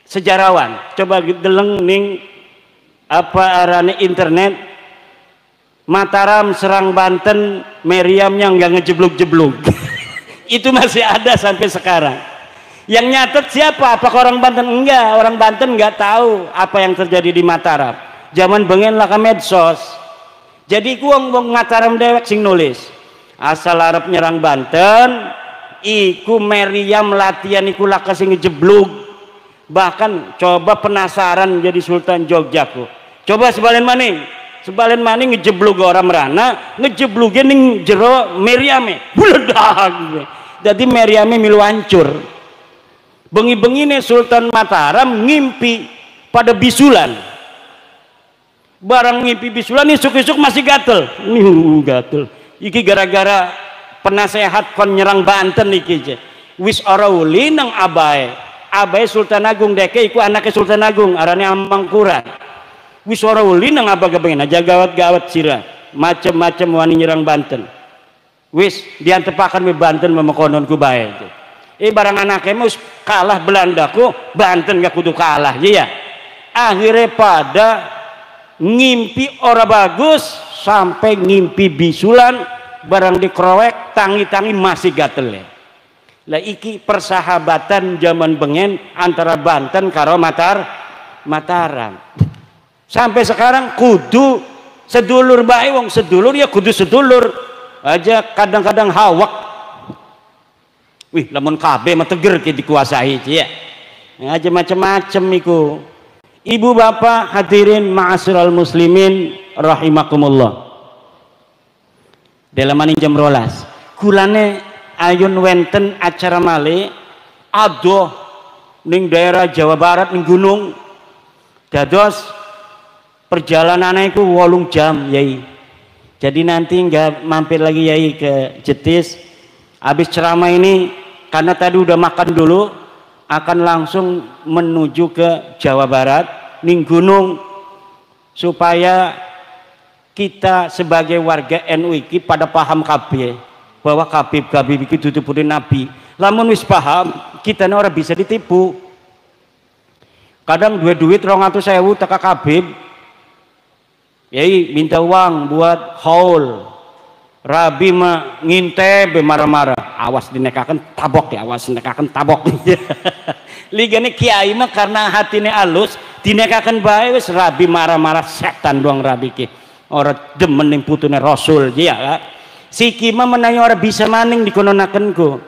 sejarawan, coba deleng ning apa arane internet Mataram serang Banten meriamnya nggak ngejebluk-jebluk itu masih ada sampai sekarang. Yang nyatet siapa? Apakah orang Banten? Enggak, orang Banten nggak tahu apa yang terjadi di Mataram. Zaman bengen lah ke medsos. Jadi wong Mataram dewek sing nulis. Asal Arab nyerang Banten, iku meriam latihan iku laka sing ngejebluk. Bahkan coba penasaran jadi Sultan Jogjaku. Coba sebalen maning ngejebluk orang merana, ngejebluke ning jero meriame. Buledak. Jadi meriame milu hancur. Bengi-bengine Sultan Mataram ngimpi pada bisulan. Barang ngimpi bisulan isuk-isuk masih gatel. Gatel. Iki gara-gara penasehat kon nyerang Banten iki. Wis ora uli nang abae. Abae Sultan Agung deke iku anake Sultan Agung arane Amangkurat. Wis ora uli nang abaga bengen aja gawat-gawat sira. Macem-macem wani nyerang Banten. Wis diantepakan we Banten memekonon ku bae. Barang anaknya mus kalah Belandaku Banten gak kudu kalah ya. Akhirnya pada ngimpi ora bagus sampai ngimpi bisulan barang dikerowek tangi-tangi masih gatel ya. Lah iki persahabatan zaman bengen antara Banten karo Mataram sampai sekarang kudu sedulur bae wong sedulur ya kudu sedulur aja kadang-kadang hawak. Wih, lamun KB mah teger ki dikuasai ya. Aja macam-macam iku. Ibu bapak hadirin ma'asyiral muslimin rahimakumullah. Dalam jam 12. Kulane ayun wenten acara male adoh ning daerah Jawa Barat ning gunung. Dados perjalanannya iku 8 jam yai. Jadi nanti nggak mampir lagi yai ke Jetis. Habis ceramah ini karena tadi udah makan dulu akan langsung menuju ke Jawa Barat ning gunung supaya kita sebagai warga NU iki pada paham kabeh bahwa Habib iki ditutupin Nabi. Lamun wis paham kita ora bisa ditipu. Kadang duit 200.000 teka Habib yai minta uang buat haul. Rabi mah nginte be marah-marah. Awas dinekakan tabok ya, awas dinekakan tabok. Ligane kiai mah karena hatine alus, dinekakan bae wis rabi marah-marah setan doang rabi ki. Ora demen ning putune Rasul ya. Siki mah menanya ora bisa maning dikononakenku.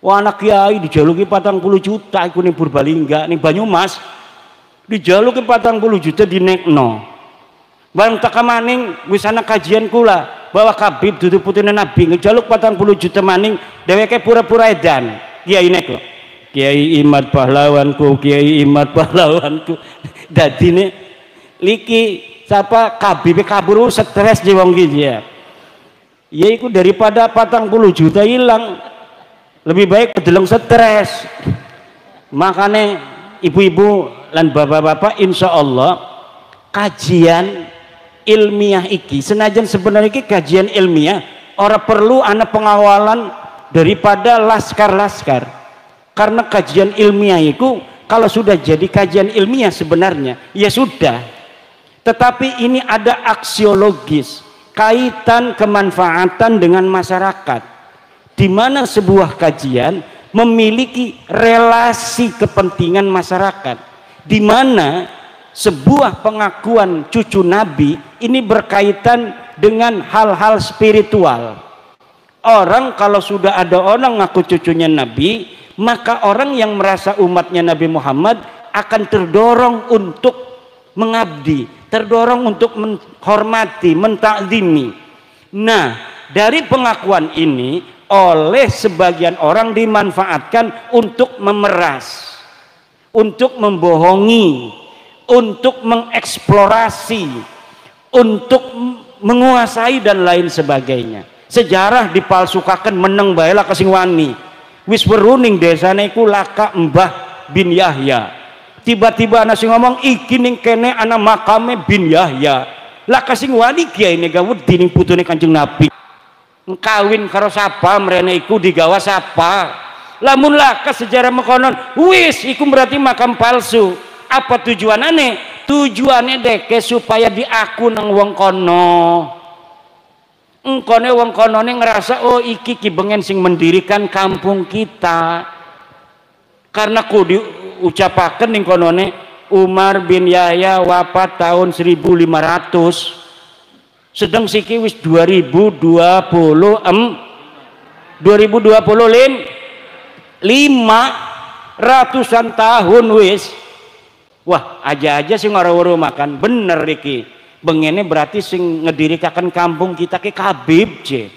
Wah anak kiai dijaluki 40 juta iku ning Purbalingga ning Banyumas. Dijaluki 40 juta dinekno. Barang tak maning wis ana kajian kula bahwa Habib dudu putune Nabi ngejaluk 40 juta maning dheweke pura-pura edan. Kiai neko. Kiai Imad pahlawanku, Kiai Imad pahlawanku. Dadine liki sapa Habib kabur stres di wong iki ya. Ya iku daripada 40 juta hilang lebih baik kedeleng stres. Makanya ibu-ibu lan bapak-bapak insya Allah kajian ilmiah iki senajan sebenarnya iki kajian ilmiah ora perlu ana pengawalan daripada laskar-laskar karena kajian ilmiah itu kalau sudah jadi kajian ilmiah sebenarnya ya sudah, tetapi ini ada aksiologis kaitan kemanfaatan dengan masyarakat di mana sebuah kajian memiliki relasi kepentingan masyarakat di mana sebuah pengakuan cucu Nabi ini berkaitan dengan hal-hal spiritual. Orang kalau sudah ada orang ngaku cucunya Nabi, maka orang yang merasa umatnya Nabi Muhammad akan terdorong untuk mengabdi, terdorong untuk menghormati, mentakzimi. Nah, dari pengakuan ini oleh sebagian orang dimanfaatkan untuk memeras, untuk membohongi, untuk mengeksplorasi, untuk menguasai dan lain sebagainya. Sejarah dipalsukakan meneng bae lah kasing wani. Wis weruning desane iku laka Mbah bin Yahya. Tiba-tiba anak sing ngomong iki ning kene ana makame bin Yahya. Lah kasing wali kiai negawut ning putune Kanjeng Nabi. Kawin karo sapa mrene iku digawa sapa. Lamun lah ke sejarah mekonon wis iku berarti makam palsu. Apa tujuanane? Tujuannya deke supaya diaku nang wong kono. Engkone wong konone ngerasa oh iki ki bengen sing mendirikan kampung kita. Karena ku diucapaken ning konone Umar bin Yahya wafat tahun 1500. Sedang siki wis 2025 ratusan tahun wis. Wah, aja-aja sing ora-ora makan bener iki. Bengene berarti sing ngedirikan kampung kita ke Habib C.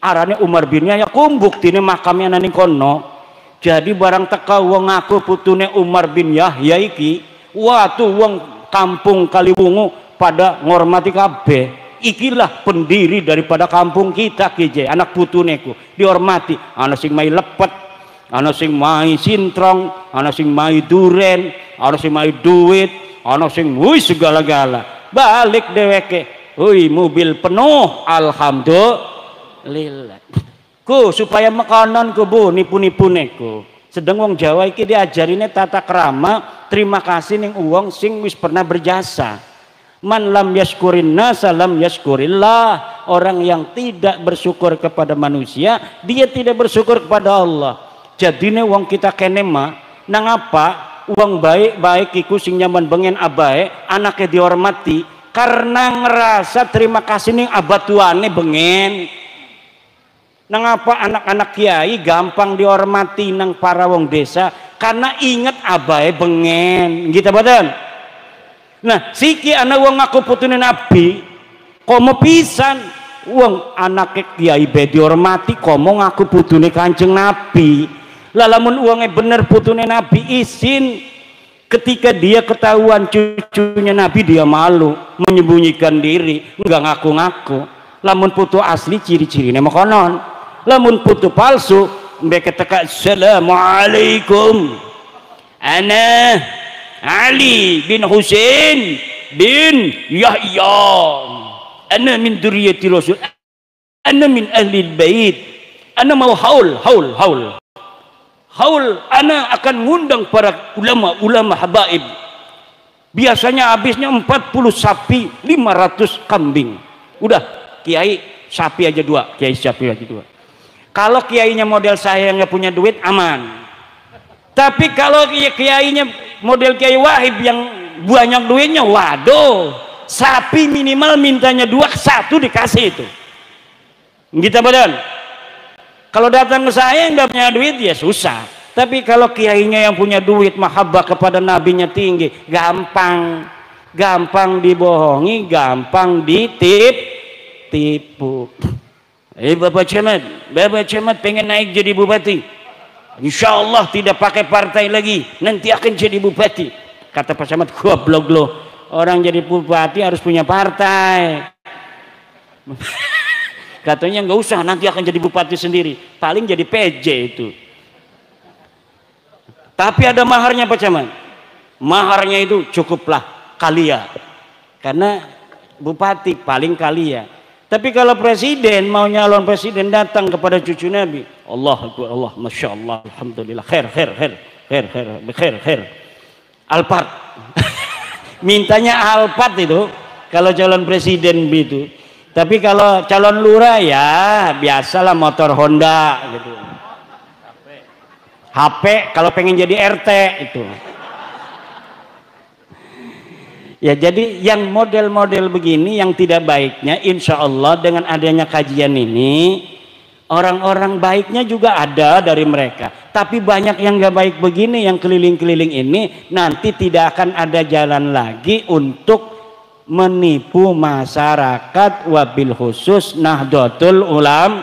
Arane Umar bin Yahya kumbuktine makamnya nang kono. Jadi barang teka wong ngaku putune Umar bin Yahya iki, wah tuh wong kampung Kaliwungu pada ngormati kabeh. Ikilah pendiri daripada kampung kita ki, anak putuneku dihormati. Ana sing mai lepet, ana sing mai sintrong, ana sing mai duren, ana sing mai duit, ana sing wis segala-gala. Balik dheweke, woi mobil penuh, alhamdulillah. Ku supaya makanan ku bu nipu-nipuneku. Sedang wong Jawa iki diajarine tata krama, terima kasih ning wong sing wis pernah berjasa. Man lam yaskurin nasa lam yaskurillah. Orang yang tidak bersyukur kepada manusia, dia tidak bersyukur kepada Allah. Jadine wong kita kene mah nang apa? Uang baik-baik iku sing nyaman bengen abae, anaknya dihormati karena ngerasa terima kasih ning abatuane bengen. Nang apa anak-anak kiai gampang dihormati nang para wong desa karena inget abae bengen gitu badan. Nah siki anak wong ngaku putune Nabi komo pisan wong anak kiai be dihormati komo ngaku putune Kanjeng Nabi. Lalamun uangnya bener putune Nabi izin ketika dia ketahuan cucunya Nabi dia malu menyembunyikan diri enggak ngaku-ngaku. Lamun putu asli ciri-cirine makonon. Lamun putu palsu mbek teka assalamualaikum ana Ali bin Husain bin Yahya ana min dzurriyyati Rasul ana min ahli bait ana mau haul ana akan ngundang para ulama habaib. Biasanya habisnya 40 sapi 500 kambing. Udah kiai sapi aja 2, kiai sapi aja 2. Kalau kiainya model saya nggak punya duit aman. Tapi kalau kiainya model Kiai Wahib yang banyak duitnya, waduh, sapi minimal mintanya 2, 1 dikasih itu. Gitu badan. Kalau datang ke saya yang nggak punya duit ya susah. Tapi kalau kiainya yang punya duit, mahabbah kepada nabinya tinggi, gampang dibohongi, gampang tipu. Bapak Camat pengen naik jadi bupati. Insya Allah tidak pakai partai lagi, nanti akan jadi bupati. Kata Pak Camat, goblok lo, orang jadi bupati harus punya partai. Katanya nggak usah, nanti akan jadi bupati sendiri, paling jadi PJ itu. Tapi ada maharnya Pak Camat. Maharnya itu cukuplah kalia, karena bupati paling kalia. Tapi kalau presiden mau nyalon presiden datang kepada cucu Nabi, Allah, masya Allah, alhamdulillah, khair. Alphard, mintanya Alphard itu kalau calon presiden gitu. Tapi kalau calon lurah ya biasalah motor Honda gitu. HP kalau pengen jadi RT itu. Ya jadi yang model-model begini yang tidak baiknya insya Allah dengan adanya kajian ini orang-orang baiknya juga ada dari mereka. Tapi banyak yang gak baik begini yang keliling-keliling ini nanti tidak akan ada jalan lagi untuk menipu masyarakat wabil khusus Nahdlatul Ulama.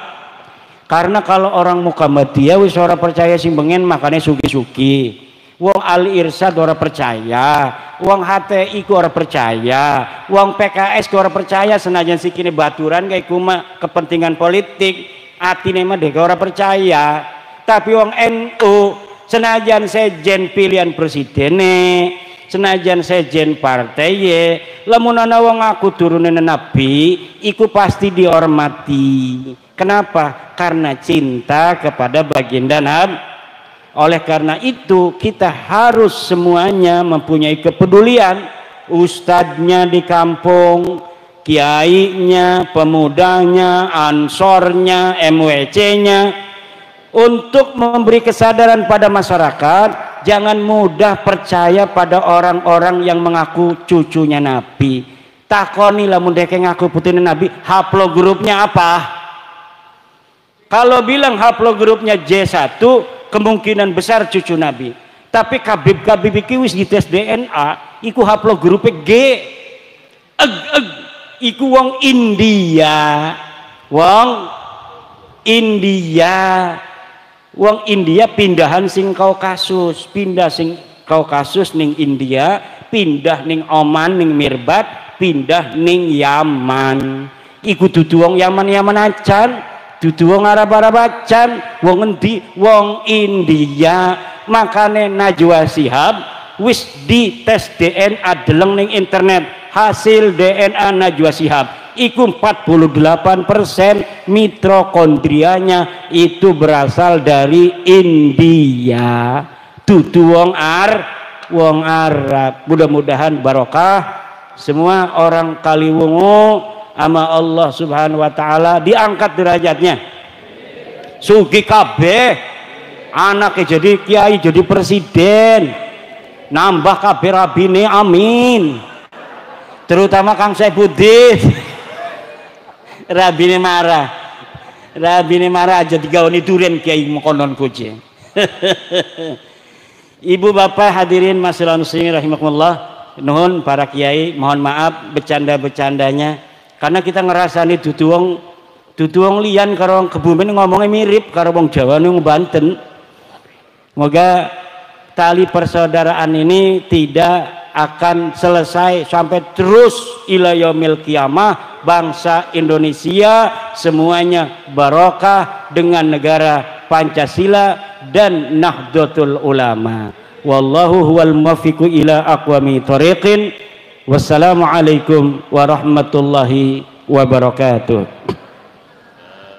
Karena kalau orang Muhammadiyah wis ora percaya sing bengen makanya sugi-sugi. Wong Ali Irsad ora percaya, wong HTI ku ora percaya, wong PKS ku ora percaya senajan sikine baturan kayak kuma kepentingan politik, atine mah dek ora percaya. Tapi wong NU senajan sejen pilihan presiden senajan sejen partai ye, lamun ana wong aku turunan nabi iku pasti dihormati. Kenapa? Karena cinta kepada baginda Nabi. Oleh karena itu kita harus semuanya mempunyai kepedulian, ustadznya di kampung, kiainya, pemudanya, ansornya, MWC-nya, untuk memberi kesadaran pada masyarakat. Jangan mudah percaya pada orang-orang yang mengaku cucunya Nabi. Takoni lamun deke ngaku putune Nabi, haplogrupnya apa? Kalau bilang haplogrupnya J1, kemungkinan besar cucu Nabi. Tapi Kabib iki wis dites DNA, iku haplogrupe G. Iku wong India. Wong India pindahan sing Kaukasus, pindah sing Kaukasus ning India, pindah ning Oman ning Mirbat, pindah ning Yaman. Iku dudu wong Yaman acan. Dudu wong Arab acan, wong endi? Wong India. Makane Najwa Shihab wis dites DNA deleng ning internet, hasil DNA Najwa Shihab iku 48% mitokondrianya itu berasal dari India. Dudu wong Arab. Mudah-mudahan barokah semua orang Kaliwungu ama Allah Subhanahu wa taala diangkat derajatnya. Sugi kabeh anaknya jadi kiai, jadi presiden, nambah kabeh rabine, amin. Terutama Kang Saifuddin rabine marah aja digaweni duren kiai mengkonon kuci. Ibu bapak hadirin masyaallah muslimin rahimakumullah, nuhun para kiai, mohon maaf bercanda-bercandanya karena kita ngerasani dudu wong liyan karo wong Kebumen ngomongnya mirip karo wong Jawa ning Banten. Semoga tali persaudaraan ini tidak akan selesai sampai terus ila yaumil qiyamah. Bangsa Indonesia semuanya barokah dengan negara Pancasila dan Nahdlatul Ulama. Wallahu huwal muwaffiqu ila aqwami thoriqin. Wassalamualaikum warahmatullahi wabarakatuh.